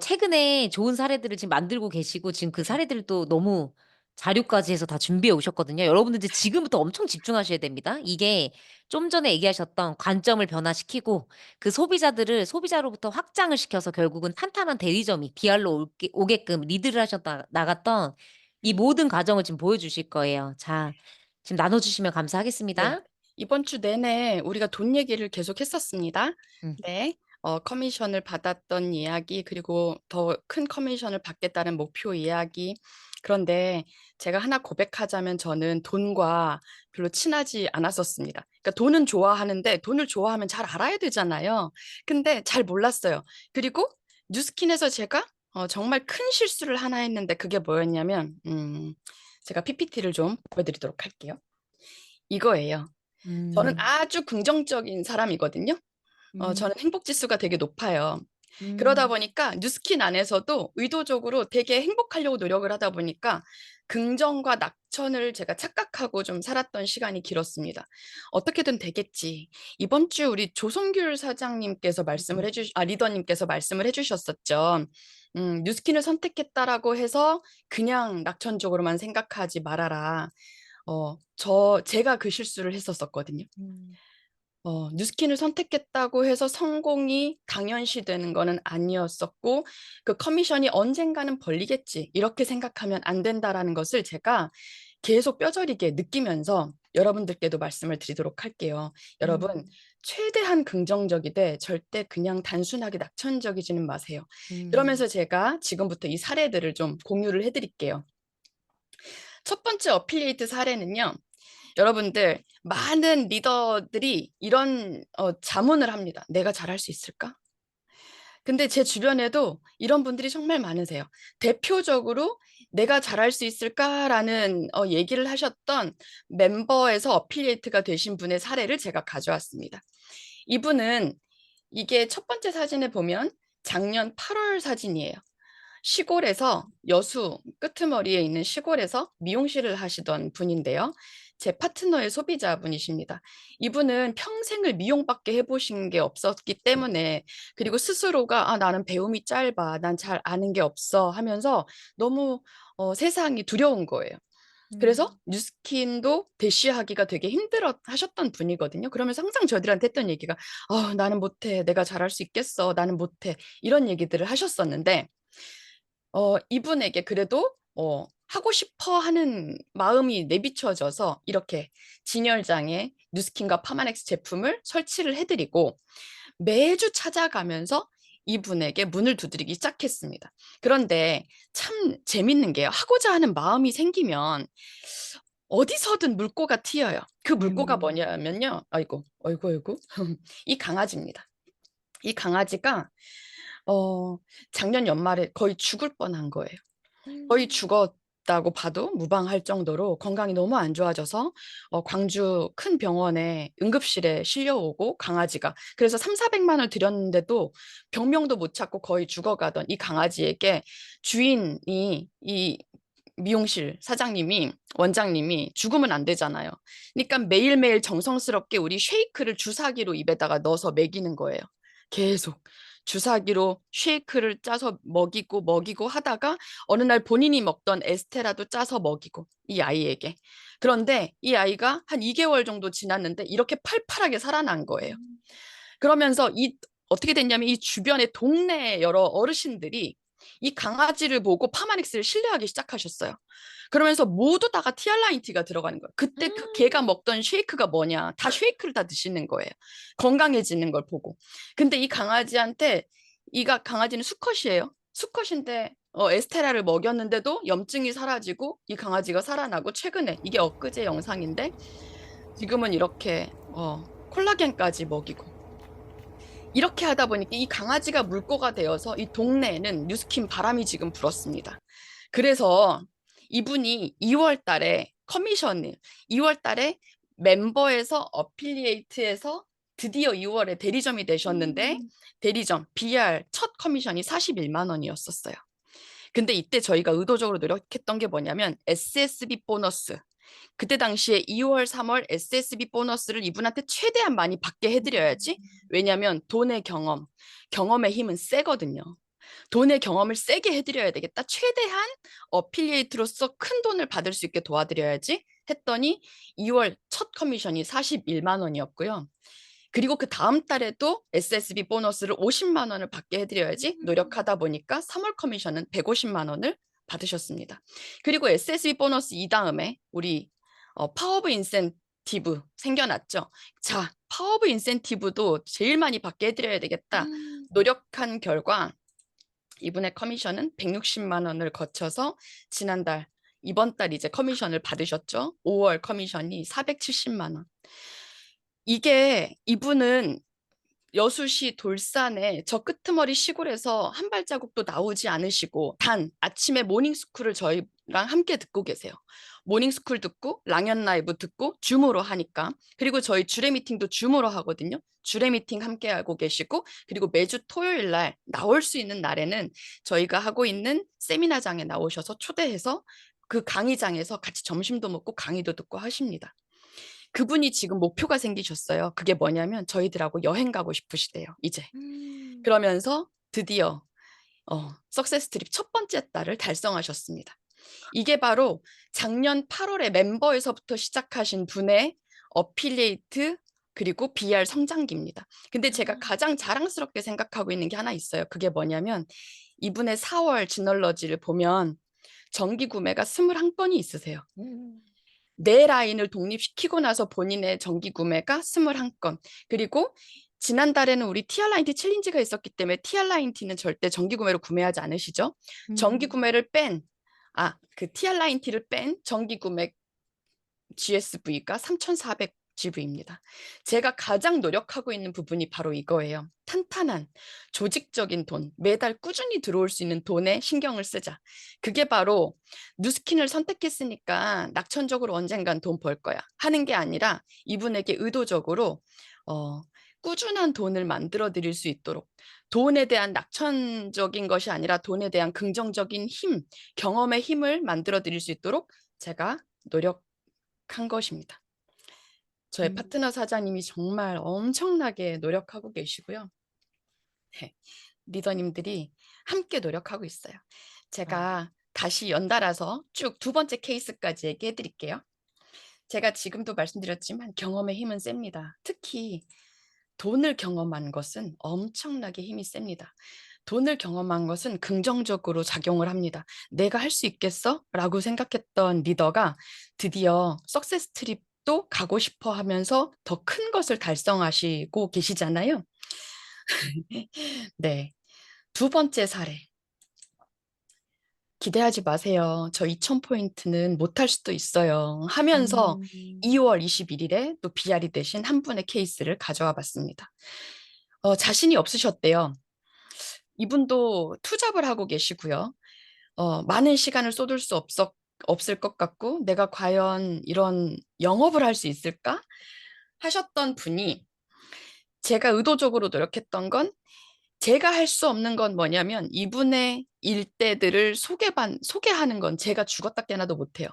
최근에 좋은 사례들을 지금 만들고 계시고 지금 그 사례들을 또 너무 자료까지 해서 다 준비해 오셨거든요. 여러분들 이제 지금부터 엄청 집중하셔야 됩니다. 이게 좀 전에 얘기하셨던 관점을 변화시키고 그 소비자들을 소비자로부터 확장을 시켜서 결국은 탄탄한 대리점이 DR로 오게끔 리드를 하셨다 나갔던 이 모든 과정을 지금 보여주실 거예요. 자, 지금 나눠주시면 네. 감사하겠습니다. 이번 주 내내 우리가 돈 얘기를 계속 했었습니다. 음. 네. 커미션을 받았던 이야기, 그리고 더 큰 커미션을 받겠다는 목표 이야기. 그런데 제가 하나 고백하자면 저는 돈과 별로 친하지 않았었습니다. 그러니까 돈은 좋아하는데 돈을 좋아하면 잘 알아야 되잖아요. 근데 잘 몰랐어요. 그리고 뉴스킨에서 제가 정말 큰 실수를 하나 했는데 그게 뭐였냐면 제가 PPT를 좀 보여드리도록 할게요. 이거예요. 저는 아주 긍정적인 사람이거든요. 저는 행복 지수가 되게 높아요. 그러다 보니까 뉴스킨 안에서도 의도적으로 되게 행복하려고 노력을 하다 보니까 긍정과 낙천을 제가 착각하고 좀 살았던 시간이 길었습니다. 어떻게든 되겠지. 이번 주 우리 조성귤 사장님께서 리더님께서 말씀을 해주셨었죠. 뉴스킨을 선택했다라고 해서 그냥 낙천적으로만 생각하지 말아라. 제가 그 실수를 했었거든요. 뉴스킨을 선택했다고 해서 성공이 당연시되는 거는 아니었었고, 그 커미션이 언젠가는 벌리겠지, 이렇게 생각하면 안 된다라는 것을 제가 계속 뼈저리게 느끼면서 여러분들께도 말씀을 드리도록 할게요. 여러분, 최대한 긍정적이되 절대 그냥 단순하게 낙천적이지는 마세요. 그러면서 제가 지금부터 이 사례들을 좀 공유를 해드릴게요. 첫 번째 어필리에이트 사례는요. 여러분들, 많은 리더들이 이런 자문을 합니다. 내가 잘할 수 있을까? 근데 제 주변에도 이런 분들이 정말 많으세요. 대표적으로 내가 잘할 수 있을까라는 얘기를 하셨던 멤버에서 어필리에이트가 되신 분의 사례를 제가 가져왔습니다. 이분은, 이게 첫 번째 사진에 보면 작년 8월 사진이에요. 시골에서, 여수 끄트머리에 있는 시골에서 미용실을 하시던 분인데요. 제 파트너의 소비자분이십니다. 이분은 평생을 미용밖에 해보신 게 없었기 때문에, 그리고 스스로가 나는 배움이 짧아, 난 잘 아는 게 없어 하면서 너무 세상이 두려운 거예요. 그래서 뉴스킨도 대시하기가 되게 힘들어 하셨던 분이거든요. 그러면서 항상 저희들한테 했던 얘기가 나는 못해, 내가 잘할 수 있겠어, 나는 못해, 이런 얘기들을 하셨었는데, 이분에게 그래도 하고 싶어 하는 마음이 내비쳐져서 이렇게 진열장에 뉴스킨과 파마넥스 제품을 설치를 해드리고 매주 찾아가면서 이분에게 문을 두드리기 시작했습니다. 그런데 참 재밌는 게요. 하고자 하는 마음이 생기면 어디서든 물꼬가 튀어요. 그 물꼬가 뭐냐면요. 아이고. 이 강아지입니다. 이 강아지가 작년 연말에 거의 죽을 뻔한 거예요. 거의 죽었다고 봐도 무방할 정도로 건강이 너무 안 좋아져서 광주 큰 병원에 응급실에 실려오고, 강아지가 그래서 3,400만 원을 들였는데도 병명도 못 찾고 거의 죽어가던 이 강아지에게 주인이, 이 미용실 사장님이, 원장님이 죽으면 안 되잖아요. 그러니까 매일매일 정성스럽게 우리 쉐이크를 주사기로 입에다가 넣어서 먹이는 거예요. 계속 주사기로 쉐이크를 짜서 먹이고 하다가 어느 날 본인이 먹던 에스테라도 짜서 먹이고, 이 아이에게. 그런데 이 아이가 한 2개월 정도 지났는데 이렇게 팔팔하게 살아난 거예요. 그러면서 어떻게 됐냐면 이 주변의 동네 여러 어르신들이 이 강아지를 보고 파마닉스를 신뢰하기 시작하셨어요. 그러면서 모두 다가 티알라인티가 들어가는 거예요. 그때 그 걔가 먹던 쉐이크가 뭐냐, 다 쉐이크를 다 드시는 거예요. 건강해지는 걸 보고. 근데 이 강아지한테 강아지는 수컷이에요. 수컷인데 에스테라를 먹였는데도 염증이 사라지고 이 강아지가 살아나고, 최근에 이게 엊그제 영상인데 지금은 이렇게 콜라겐까지 먹이고, 이렇게 하다 보니까 이 강아지가 물꼬가 되어서 이 동네에는 뉴스킨 바람이 지금 불었습니다. 그래서 이분이 2월 달에 2월 달에 멤버에서 어필리에이트에서 드디어 2월에 대리점이 되셨는데, 대리점 BR 첫 커미션이 41만 원이었었어요. 근데 이때 저희가 의도적으로 노력했던 게 뭐냐면 SSB 보너스, 그때 당시에 2월, 3월 SSB 보너스를 이분한테 최대한 많이 받게 해드려야지. 왜냐하면 돈의 경험의 힘은 세거든요. 돈의 경험을 세게 해드려야 되겠다. 최대한 어필리에이트로서 큰 돈을 받을 수 있게 도와드려야지 했더니 2월 첫 커미션이 41만 원이었고요. 그리고 그 다음 달에도 SSB 보너스를 50만 원을 받게 해드려야지 노력하다 보니까 3월 커미션은 150만 원을 받으셨습니다. 그리고 SSB 보너스 이 다음에 우리 파워 오브 인센티브 생겨났죠. 자, 파워 오브 인센티브도 제일 많이 받게 해드려야 되겠다. 노력한 결과 이분의 커미션은 160만 원을 거쳐서 지난달, 이번 달 이제 커미션을 받으셨죠. 5월 커미션이 470만 원. 이게 이분은 여수시 돌산의 저 끄트머리 시골에서 한 발자국도 나오지 않으시고 단 아침에 모닝스쿨을 저희랑 함께 듣고 계세요. 모닝스쿨 듣고 랑연 라이브 듣고 줌으로 하니까, 그리고 저희 주례 미팅도 줌으로 하거든요. 주례 미팅 함께 하고 계시고, 그리고 매주 토요일 날 나올 수 있는 날에는 저희가 하고 있는 세미나장에 나오셔서 초대해서 그 강의장에서 같이 점심도 먹고 강의도 듣고 하십니다. 그분이 지금 목표가 생기셨어요. 그게 뭐냐면 저희들하고 여행 가고 싶으시대요, 이제. 그러면서 드디어 석세스 트립 첫 번째 달을 달성하셨습니다. 이게 바로 작년 8월에 멤버에서부터 시작하신 분의 어필리에이트 그리고 BR 성장기입니다. 근데 제가 가장 자랑스럽게 생각하고 있는 게 하나 있어요. 그게 뭐냐면 이분의 4월 지널러지를 보면 정기 구매가 21건이 있으세요. 네 라인을 독립시키고 나서 본인의 정기 구매가 21건. 그리고 지난달에는 우리 TR라인티 챌린지가 있었기 때문에 TR라인티는 절대 정기 구매로 구매하지 않으시죠? 정기 구매를 그 TR라인티를 뺀 정기 구매 GSV가 3,400GV입니다. 제가 가장 노력하고 있는 부분이 바로 이거예요. 탄탄한 조직적인 돈, 매달 꾸준히 들어올 수 있는 돈에 신경을 쓰자. 그게 바로 뉴스킨을 선택했으니까 낙천적으로 언젠간 돈 벌 거야 하는 게 아니라 이분에게 의도적으로 꾸준한 돈을 만들어 드릴 수 있도록, 돈에 대한 낙천적인 것이 아니라 돈에 대한 긍정적인 힘, 경험의 힘을 만들어 드릴 수 있도록 제가 노력한 것입니다. 저의 파트너 사장님이 정말 엄청나게 노력하고 계시고요. 네, 리더님들이 함께 노력하고 있어요. 제가 다시 연달아서 쭉 두 번째 케이스까지 얘기해 드릴게요. 제가 지금도 말씀드렸지만 경험의 힘은 셉니다. 특히 돈을 경험한 것은 엄청나게 힘이 셉니다. 돈을 경험한 것은 긍정적으로 작용을 합니다. 내가 할 수 있겠어? 라고 생각했던 리더가 드디어 석세스 트립도 가고 싶어 하면서 더 큰 것을 달성하시고 계시잖아요. 네. 두 번째 사례. 기대하지 마세요. 저 2000포인트는 못할 수도 있어요. 하면서 2월 21일에 또 BR이 되신 한 분의 케이스를 가져와 봤습니다. 자신이 없으셨대요. 이분도 투잡을 하고 계시고요. 많은 시간을 쏟을 수 없을 것 같고 내가 과연 이런 영업을 할 수 있을까? 하셨던 분이, 제가 의도적으로 노력했던 건, 제가 할 수 없는 건 뭐냐면 이분의 일대들을 소개하는 건 제가 죽었다 깨나도 못해요.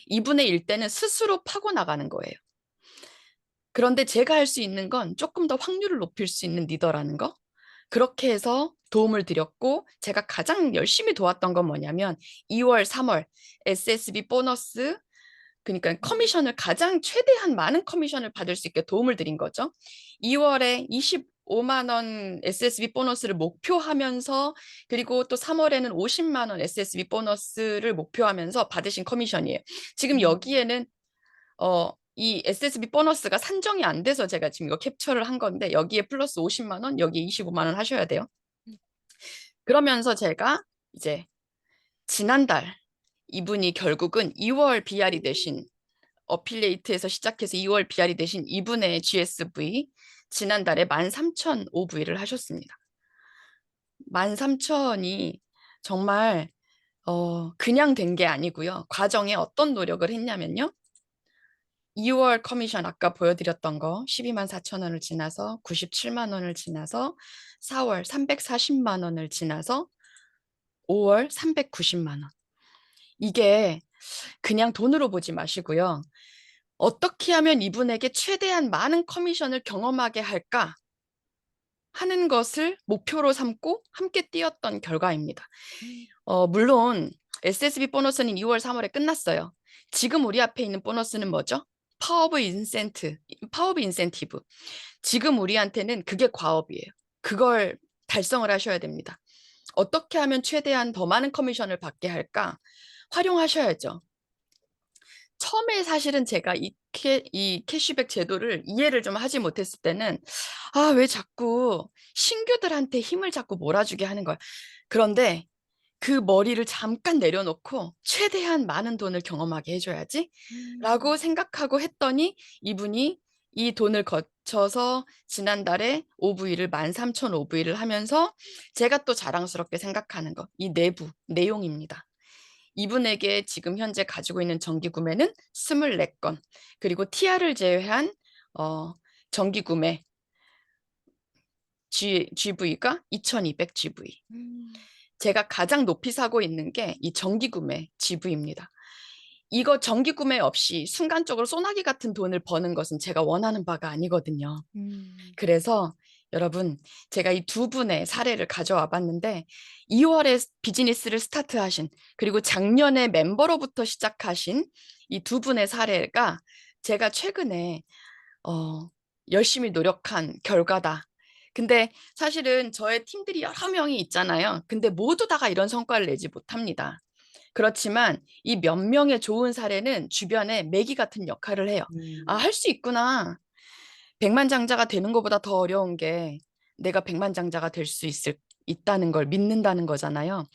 이분의 일대는 스스로 파고 나가는 거예요. 그런데 제가 할 수 있는 건 조금 더 확률을 높일 수 있는 리더라는 거. 그렇게 해서 도움을 드렸고, 제가 가장 열심히 도왔던 건 뭐냐면 2월, 3월 SSB 보너스, 그러니까 커미션을 가장 최대한 많은 커미션을 받을 수 있게 도움을 드린 거죠. 2월에 5만 원 SSB 보너스를 목표하면서 그리고 또 3월에는 50만 원 SSB 보너스를 목표하면서 받으신 커미션이에요. 지금 여기에는 이 SSB 보너스가 산정이 안 돼서 제가 지금 이거 캡처를 한 건데 여기에 플러스 50만 원, 여기에 25만 원 하셔야 돼요. 그러면서 제가 이제 지난달 이분이 결국은 2월 BR이 되신 어필리에이트에서 시작해서 2월 BR이 되신 이분의 GSV 지난달에 13,000 OV를 하셨습니다. 13,000이 정말 그냥 된 게 아니고요. 과정에 어떤 노력을 했냐면요. 2월 커미션 아까 보여드렸던 거 12만 4천 원을 지나서 97만 원을 지나서 4월 340만 원을 지나서 5월 390만 원. 이게 그냥 돈으로 보지 마시고요. 어떻게 하면 이분에게 최대한 많은 커미션을 경험하게 할까 하는 것을 목표로 삼고 함께 뛰었던 결과입니다. 물론 SSB 보너스는 2월, 3월에 끝났어요. 지금 우리 앞에 있는 보너스는 뭐죠? 파워 오브 인센티브. 지금 우리한테는 그게 과업이에요. 그걸 달성을 하셔야 됩니다. 어떻게 하면 최대한 더 많은 커미션을 받게 할까? 활용하셔야죠. 처음에 사실은 제가 이 캐시백 제도를 이해를 좀 하지 못했을 때는 왜 자꾸 신규들한테 힘을 자꾸 몰아주게 하는 거야. 그런데 그 머리를 잠깐 내려놓고 최대한 많은 돈을 경험하게 해줘야지 라고 생각하고 했더니 이분이 이 돈을 거쳐서 지난달에 OV를 13,000 OV를 하면서 제가 또 자랑스럽게 생각하는 거, 이 내부 내용입니다. 이분에게 지금 현재 가지고 있는 정기 구매는 24건, 그리고 TR을 제외한 정기 구매 GV가 2200 GV. 제가 가장 높이 사고 있는 게 이 정기 구매 GV입니다. 이거 정기 구매 없이 순간적으로 소나기 같은 돈을 버는 것은 제가 원하는 바가 아니거든요. 그래서 여러분, 제가 이 두 분의 사례를 가져와 봤는데 2월에 비즈니스를 스타트하신 그리고 작년에 멤버로부터 시작하신 이 두 분의 사례가 제가 최근에 열심히 노력한 결과다. 근데 사실은 저의 팀들이 여러 명이 있잖아요. 근데 모두 다가 이런 성과를 내지 못합니다. 그렇지만 이 몇 명의 좋은 사례는 주변에 매기 같은 역할을 해요. 할 수 있구나. 백만장자가 되는 것보다 더 어려운 게 내가 백만장자가 될 수 있다는 걸 믿는다는 거잖아요.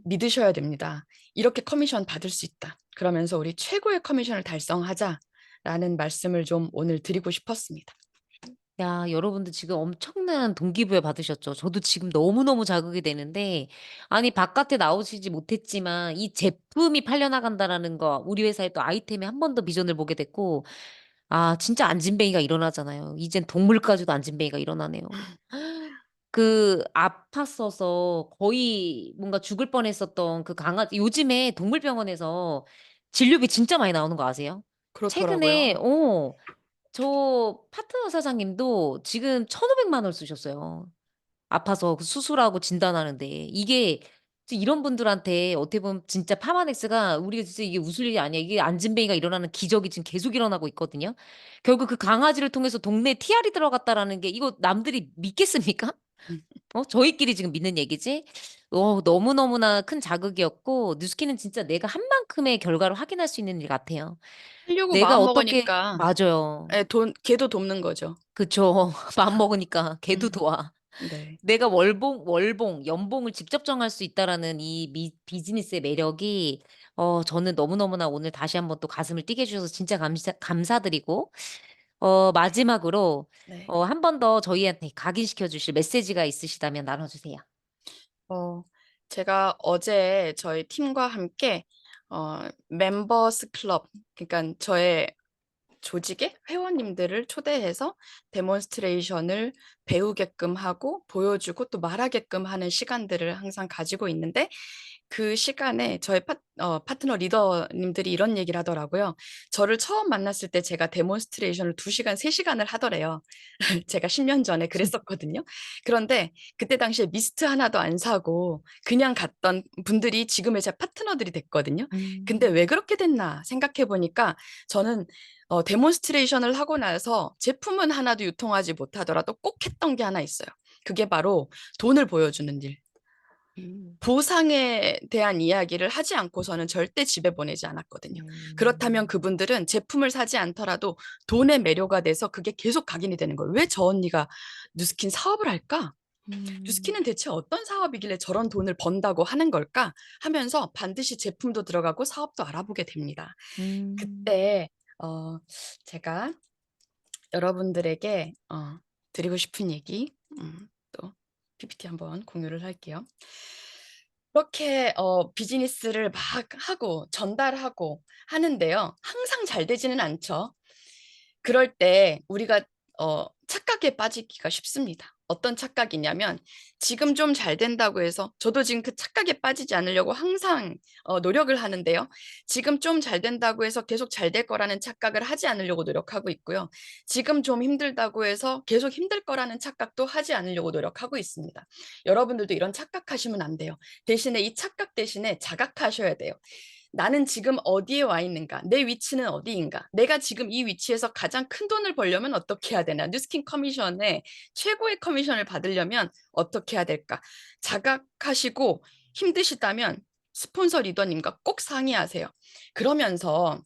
믿으셔야 됩니다. 이렇게 커미션 받을 수 있다. 그러면서 우리 최고의 커미션을 달성하자라는 말씀을 좀 오늘 드리고 싶었습니다. 야, 여러분들 지금 엄청난 동기부여 받으셨죠? 저도 지금 너무너무 자극이 되는데, 아니, 바깥에 나오시지 못했지만, 이 제품이 팔려나간다라는 거, 우리 회사의 또 아이템에 한 번 더 비전을 보게 됐고, 진짜 안진뱅이가 일어나잖아요. 이젠 동물까지도 안진뱅이가 일어나네요. 그 아팠어서 거의 뭔가 죽을 뻔했었던 그 강아지, 요즘에 동물병원에서 진료비 진짜 많이 나오는 거 아세요? 최근에, 그렇더라고요. 저 파트너 사장님도 지금 1,500만 원 쓰셨어요. 아파서 그 수술하고 진단하는데. 이게 이런 분들한테 어떻게 보면 진짜 파마넥스가 우리가 진짜 이게 웃을 일이 아니야. 이게 안진뱅이가 일어나는 기적이 지금 계속 일어나고 있거든요. 결국 그 강아지를 통해서 동네에 TR이 들어갔다라는 게 이거 남들이 믿겠습니까? 저희끼리 지금 믿는 얘기지. 너무너무나 큰 자극이었고 뉴스키는 진짜 내가 한 만큼의 결과를 확인할 수 있는 일 같아요. 하려고 내가 마음 어떻게 먹으니까 맞아요. 걔도 돕는 거죠. 그쵸. 마음 먹으니까 걔도 음, 도와. 네. 내가 월봉, 연봉을 직접 정할 수 있다라는 이 비즈니스의 매력이 저는 너무너무나 오늘 다시 한번 또 가슴을 뛰게 해주셔서 진짜 감사드리고 마지막으로 네. 한 번 더 저희한테 각인시켜 주실 메시지가 있으시다면 나눠주세요. 제가 어제 저희 팀과 함께 멤버스 클럽, 그러니까 저의 조직의 회원님들을 초대해서 데몬스트레이션을 배우게끔 하고 보여주고 또 말하게끔 하는 시간들을 항상 가지고 있는데 그 시간에 저희 파트너 리더님들이 이런 얘기를 하더라고요. 저를 처음 만났을 때 제가 데몬스트레이션을 2시간, 3시간을 하더래요. 제가 10년 전에 그랬었거든요. 그런데 그때 당시에 미스트 하나도 안 사고 그냥 갔던 분들이 지금의 제 파트너들이 됐거든요. 근데 왜 그렇게 됐나 생각해 보니까 저는 데몬스트레이션을 하고 나서 제품은 하나도 유통하지 못하더라도 꼭 했던 게 하나 있어요. 그게 바로 돈을 보여주는 일. 보상에 대한 이야기를 하지 않고서는 절대 집에 보내지 않았거든요. 그렇다면 그분들은 제품을 사지 않더라도 돈에 매료가 돼서 그게 계속 각인이 되는 거예요. 왜 저 언니가 뉴스킨 사업을 할까? 뉴스킨은 대체 어떤 사업이길래 저런 돈을 번다고 하는 걸까? 하면서 반드시 제품도 들어가고 사업도 알아보게 됩니다. 그때 제가 여러분들에게 드리고 싶은 얘기 또 PPT 한번 공유를 할게요. 그렇게 비즈니스를 막 하고 전달하고 하는데요. 항상 잘 되지는 않죠. 그럴 때 우리가 착각에 빠지기가 쉽습니다. 어떤 착각이냐면 지금 좀 잘 된다고 해서 저도 지금 그 착각에 빠지지 않으려고 항상 노력을 하는데요. 지금 좀 잘 된다고 해서 계속 잘 될 거라는 착각을 하지 않으려고 노력하고 있고요. 지금 좀 힘들다고 해서 계속 힘들 거라는 착각도 하지 않으려고 노력하고 있습니다. 여러분들도 이런 착각하시면 안 돼요. 대신에 이 착각 대신에 자각하셔야 돼요. 나는 지금 어디에 와 있는가? 내 위치는 어디인가? 내가 지금 이 위치에서 가장 큰 돈을 벌려면 어떻게 해야 되나? 뉴스킨 커미션에 최고의 커미션을 받으려면 어떻게 해야 될까? 자각하시고 힘드시다면 스폰서 리더님과 꼭 상의하세요. 그러면서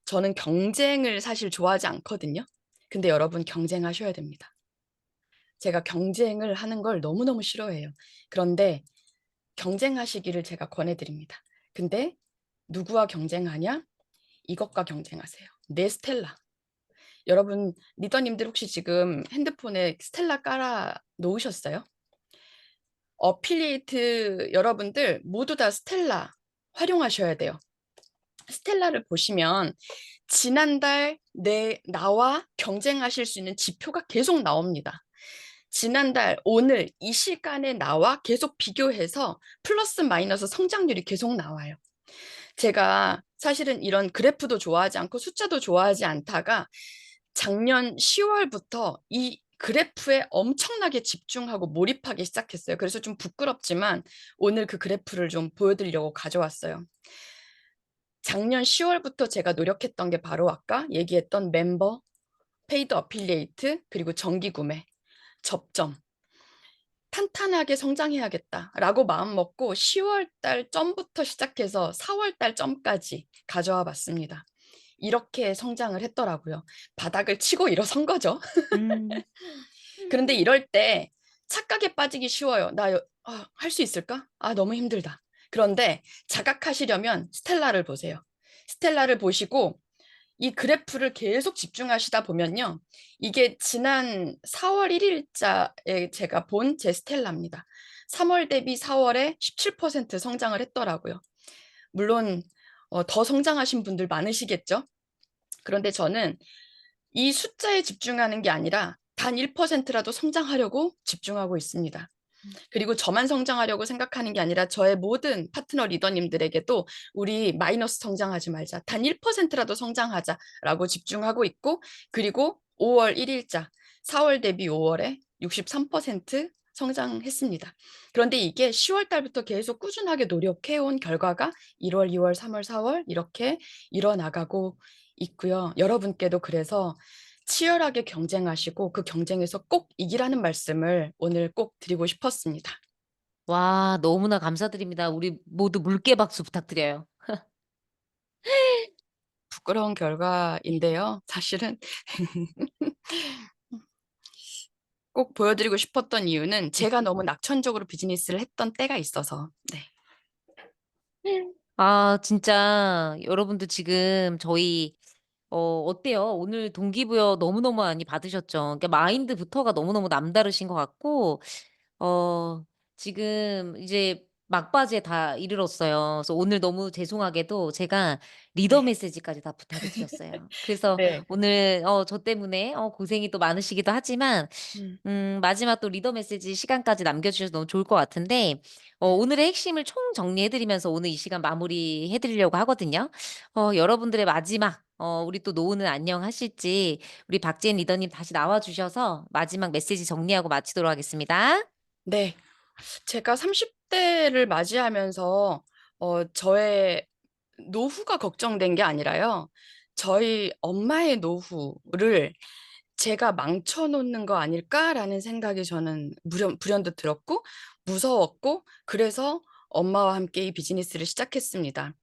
저는 경쟁을 사실 좋아하지 않거든요. 근데 여러분 경쟁하셔야 됩니다. 제가 경쟁을 하는 걸 너무너무 싫어해요. 그런데 경쟁하시기를 제가 권해드립니다. 근데 누구와 경쟁하냐? 이것과 경쟁하세요. 내 스텔라. 여러분 리더님들 혹시 지금 핸드폰에 스텔라 깔아 놓으셨어요? 어필리에이트 여러분들 모두 다 스텔라 활용하셔야 돼요. 스텔라를 보시면 지난달 나와 경쟁하실 수 있는 지표가 계속 나옵니다. 지난달, 오늘 이 시간에 나와 계속 비교해서 플러스 마이너스 성장률이 계속 나와요. 제가 사실은 이런 그래프도 좋아하지 않고 숫자도 좋아하지 않다가 작년 10월부터 이 그래프에 엄청나게 집중하고 몰입하기 시작했어요. 그래서 좀 부끄럽지만 오늘 그 그래프를 좀 보여드리려고 가져왔어요. 작년 10월부터 제가 노력했던 게 바로 아까 얘기했던 멤버, 페이드 어필리에이트, 그리고 정기 구매, 접점. 탄탄하게 성장해야겠다라고 마음먹고 10월 달 점부터 시작해서 4월 달 점까지 가져와 봤습니다. 이렇게 성장을 했더라고요. 바닥을 치고 일어선 거죠. 그런데 이럴 때 착각에 빠지기 쉬워요. 나 할 수 있을까? 너무 힘들다. 그런데 자각하시려면 스텔라를 보세요. 스텔라를 보시고 이 그래프를 계속 집중하시다 보면요. 이게 지난 4월 1일자에 제가 본 제 스텔라입니다. 3월 대비 4월에 17% 성장을 했더라고요. 물론 더 성장하신 분들 많으시겠죠? 그런데 저는 이 숫자에 집중하는 게 아니라 단 1%라도 성장하려고 집중하고 있습니다. 그리고 저만 성장하려고 생각하는 게 아니라 저의 모든 파트너 리더님들에게도 우리 마이너스 성장하지 말자. 단 1%라도 성장하자라고 집중하고 있고, 그리고 5월 1일자 4월 대비 5월에 63% 성장했습니다. 그런데 이게 10월 달부터 계속 꾸준하게 노력해온 결과가 1월, 2월, 3월, 4월 이렇게 일어나가고 있고요. 여러분께도 그래서 치열하게 경쟁하시고 그 경쟁에서 꼭 이기라는 말씀을 오늘 꼭 드리고 싶었습니다. 와, 너무나 감사드립니다. 우리 모두 물개 박수 부탁드려요. 부끄러운 결과인데요. 사실은 꼭 보여드리고 싶었던 이유는 제가 너무 낙천적으로 비즈니스를 했던 때가 있어서. 네. 진짜 여러분들 지금 저희 어때요? 오늘 동기부여 너무너무 많이 받으셨죠? 그러니까 마인드부터가 너무너무 남다르신 것 같고, 어, 지금 이제 막바지에 다 이르렀어요. 그래서 오늘 너무 죄송하게도 제가 리더 네. 메시지까지 다 부탁을 드렸어요. 그래서 네. 오늘 저 때문에 고생이 또 많으시기도 하지만 음. 마지막 또 리더 메시지 시간까지 남겨주셔서 너무 좋을 것 같은데 오늘의 핵심을 총 정리해드리면서 오늘 이 시간 마무리해드리려고 하거든요. 여러분들의 마지막 우리 또 노후는 안녕하실지 우리 박지은 리더님 다시 나와주셔서 마지막 메시지 정리하고 마치도록 하겠습니다. 네. 제가 30대를 맞이하면서 저의 노후가 걱정된 게 아니라요. 저희 엄마의 노후를 제가 망쳐놓는 거 아닐까라는 생각이 저는 불현듯 들었고 무서웠고, 그래서 엄마와 함께 이 비즈니스를 시작했습니다.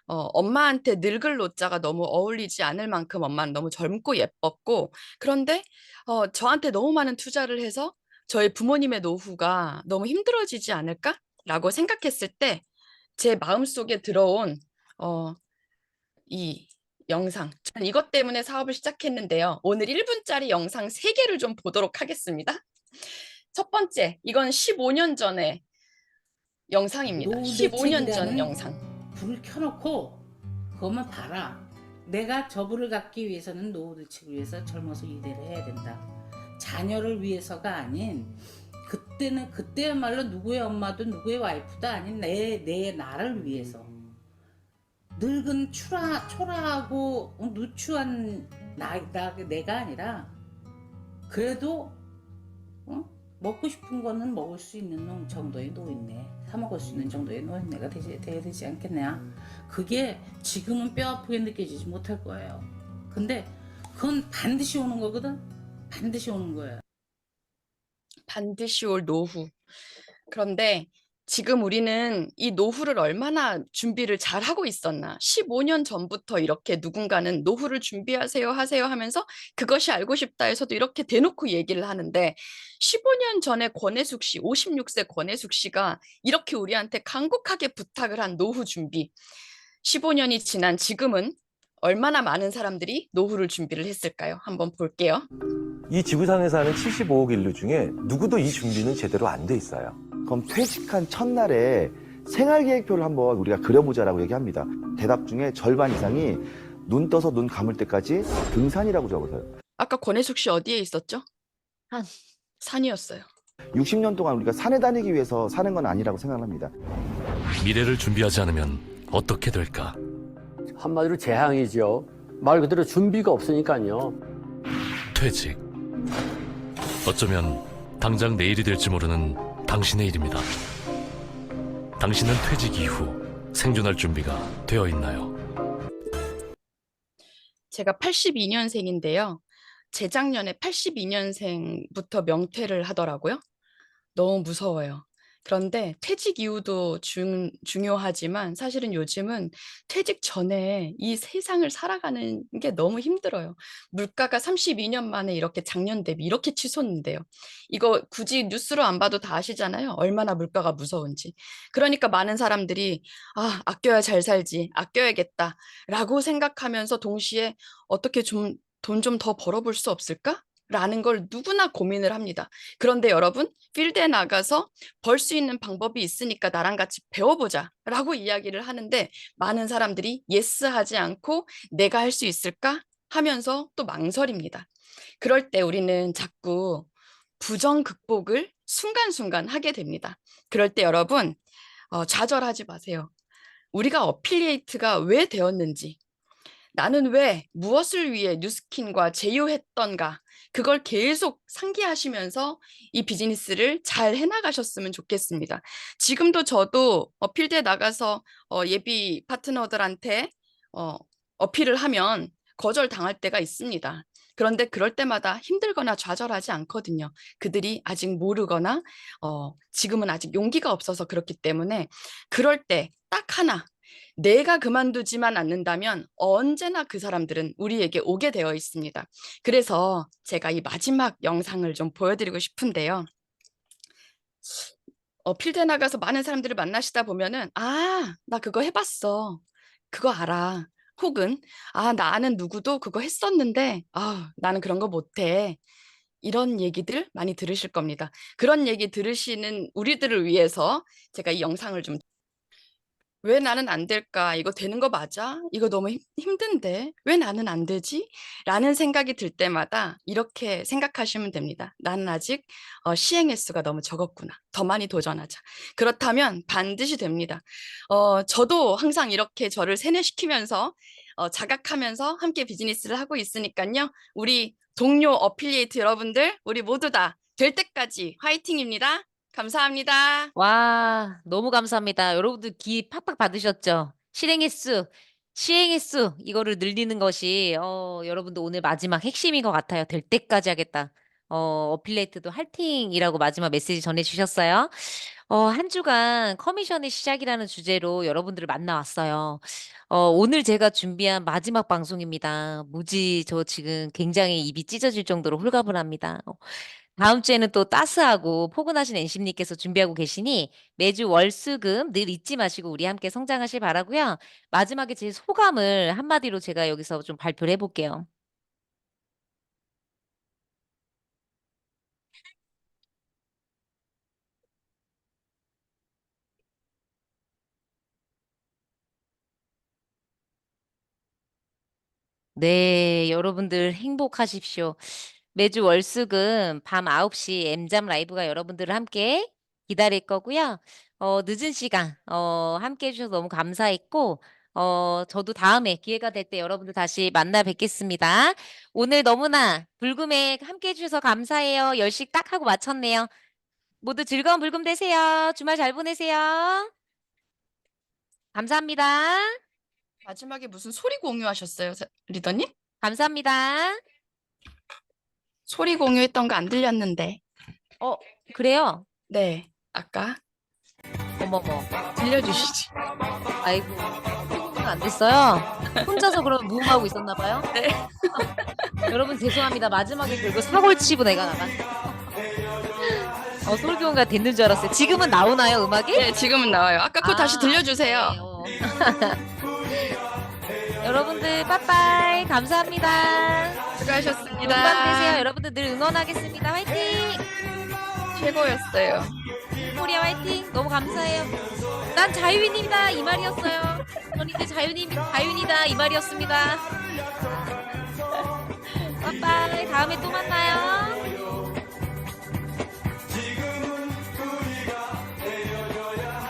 엄마한테 늙을 노자가 너무 어울리지 않을 만큼 엄마는 너무 젊고 예뻤고, 그런데 저한테 너무 많은 투자를 해서 저희 부모님의 노후가 너무 힘들어지지 않을까라고 생각했을 때 제 마음속에 들어온 이 영상, 저는 이것 때문에 사업을 시작했는데요. 오늘 1분짜리 영상 3개를 좀 보도록 하겠습니다. 첫 번째, 이건 15년 전의 영상입니다. 15년 전 영상. 불을 켜놓고 그것만 봐라. 내가 저 불을 갖기 위해서는 노후 대책을 위해서 젊어서 일을 해야 된다. 자녀를 위해서가 아닌, 그때는 그때야말로 누구의 엄마도 누구의 와이프도 아닌 내 나를 위해서. 늙은 초라하고 누추한 내가 아니라, 그래도 먹고 싶은 거는 먹을 수 있는 정도의 노인네, 사 먹을 수 있는 정도의 노인네가 돼야 되지 않겠냐. 그게 지금은 뼈 아프게 느껴지지 못할 거예요. 근데 그건 반드시 오는 거거든. 반드시 오는 거예요. 반드시 올 노후. 그런데 지금 우리는 이 노후를 얼마나 준비를 잘 하고 있었나. 15년 전부터 이렇게 누군가는 노후를 준비하세요 하세요 하면서 그것이 알고 싶다 해서도 이렇게 대놓고 얘기를 하는데, 15년 전에 권혜숙 씨, 56세 권혜숙 씨가 이렇게 우리한테 간곡하게 부탁을 한 노후 준비. 15년이 지난 지금은 얼마나 많은 사람들이 노후를 준비를 했을까요? 한번 볼게요. 이 지구상에 사는 75억 인류 중에 누구도 이 준비는 제대로 안 돼 있어요. 그럼 퇴직한 첫날에 생활계획표를 한번 우리가 그려보자라고 얘기합니다. 대답 중에 절반 이상이 눈 떠서 눈 감을 때까지 등산이라고 적어서요. 아까 권혜숙 씨 어디에 있었죠? 산. 산이었어요. 60년 동안 우리가 산에 다니기 위해서 사는 건 아니라고 생각합니다. 미래를 준비하지 않으면 어떻게 될까? 한마디로 재앙이죠. 말 그대로 준비가 없으니까요. 퇴직. 어쩌면 당장 내일이 될지 모르는 당신의 일입니다. 당신은 퇴직 이후 생존할 준비가 되어 있나요? 제가 82년생인데요. 재작년에 82년생부터 명퇴를 하더라고요. 너무 무서워요. 그런데 퇴직 이후도 중요하지만 사실은 요즘은 퇴직 전에 이 세상을 살아가는 게 너무 힘들어요. 물가가 32년 만에 이렇게 작년 대비 이렇게 치솟는데요. 이거 굳이 뉴스로 안 봐도 다 아시잖아요. 얼마나 물가가 무서운지. 그러니까 많은 사람들이 아껴야 잘 살지, 아껴야겠다라고 생각하면서 동시에 어떻게 좀 돈 좀 더 벌어볼 수 없을까? 라는 걸 누구나 고민을 합니다. 그런데 여러분, 필드에 나가서 벌 수 있는 방법이 있으니까 나랑 같이 배워보자 라고 이야기를 하는데, 많은 사람들이 예스 하지 않고 내가 할 수 있을까 하면서 또 망설입니다. 그럴 때 우리는 자꾸 부정 극복을 순간순간 하게 됩니다. 그럴 때 여러분, 좌절하지 마세요. 우리가 어필리에이트가 왜 되었는지, 나는 왜 무엇을 위해 뉴스킨과 제휴했던가, 그걸 계속 상기하시면서 이 비즈니스를 잘 해나가셨으면 좋겠습니다. 지금도 저도 필드에 나가서 예비 파트너들한테 어필을 하면 거절당할 때가 있습니다. 그런데 그럴 때마다 힘들거나 좌절하지 않거든요. 그들이 아직 모르거나 지금은 아직 용기가 없어서 그렇기 때문에, 그럴 때 딱 하나, 내가 그만두지만 않는다면 언제나 그 사람들은 우리에게 오게 되어 있습니다. 그래서 제가 이 마지막 영상을 좀 보여드리고 싶은데요. 필드에 나가서 많은 사람들을 만나시다 보면은, 나 그거 해봤어. 그거 알아. 혹은 나 아는 누구도 그거 했었는데 나는 그런 거 못해. 이런 얘기들 많이 들으실 겁니다. 그런 얘기 들으시는 우리들을 위해서 제가 이 영상을 좀, 왜 나는 안 될까? 이거 되는 거 맞아? 이거 너무 힘든데 왜 나는 안 되지? 라는 생각이 들 때마다 이렇게 생각하시면 됩니다. 나는 아직 시행 횟수가 너무 적었구나. 더 많이 도전하자. 그렇다면 반드시 됩니다. 저도 항상 이렇게 저를 세뇌시키면서 자각하면서 함께 비즈니스를 하고 있으니까요. 우리 동료 어필리에이트 여러분들, 우리 모두 다 될 때까지 화이팅입니다. 감사합니다. 와, 너무 감사합니다. 여러분들 기 팍팍 받으셨죠? 실행 횟수 시행 횟수 이거를 늘리는 것이 여러분들 오늘 마지막 핵심인 것 같아요. 될 때까지 하겠다. 어필레이트도 할팅이라고 마지막 메시지 전해주셨어요. 한 주간 커미션의 시작이라는 주제로 여러분들을 만나왔어요. 오늘 제가 준비한 마지막 방송입니다. 무지 저 지금 굉장히 입이 찢어질 정도로 홀가분합니다. 다음 주에는 또 따스하고 포근하신 NC님께서 준비하고 계시니 매주 월수금 늘 잊지 마시고 우리 함께 성장하실 바라고요. 마지막에 제 소감을 한마디로 제가 여기서 좀 발표를 해볼게요. 네, 여러분들 행복하십시오. 매주 월수금 밤 9시 M잠 라이브가 여러분들을 함께 기다릴 거고요. 늦은 시간 함께 해주셔서 너무 감사했고 저도 다음에 기회가 될 때 여러분들 다시 만나 뵙겠습니다. 오늘 너무나 불금에 함께 해주셔서 감사해요. 10시 딱 하고 마쳤네요. 모두 즐거운 불금 되세요. 주말 잘 보내세요. 감사합니다. 마지막에 무슨 소리 공유하셨어요, 리더님? 감사합니다. 소리 공유했던 거 안 들렸는데. 그래요? 네, 아까 어머머. 들려주시지. 아이고, 소개가 안 됐어요. 혼자서 그럼 무음하고 있었나 봐요. 네. 여러분 죄송합니다. 마지막에 그리고 사골 치고 내가 나갔어. 솔교가 됐는 줄 알았어요. 지금은 나오나요, 음악이? 네, 지금은 나와요. 아까 그거 다시 들려주세요. 네, 여러분들 빠빠이 감사합니다. 수고하셨습니다. 음반 되세요. 여러분들 늘 응원하겠습니다. 화이팅! 최고였어요. 코리아 화이팅! 너무 감사해요. 난 자유인이다 이 말이었어요. 저는 이제 자유인이다 이 말이었습니다. 빠빠이 다음에 또 만나요.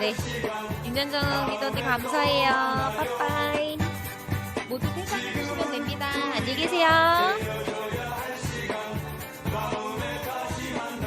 네, 김현정 리더님 감사해요. 빠빠이. 모두 퇴장해 주시면 됩니다. 안녕히 계세요.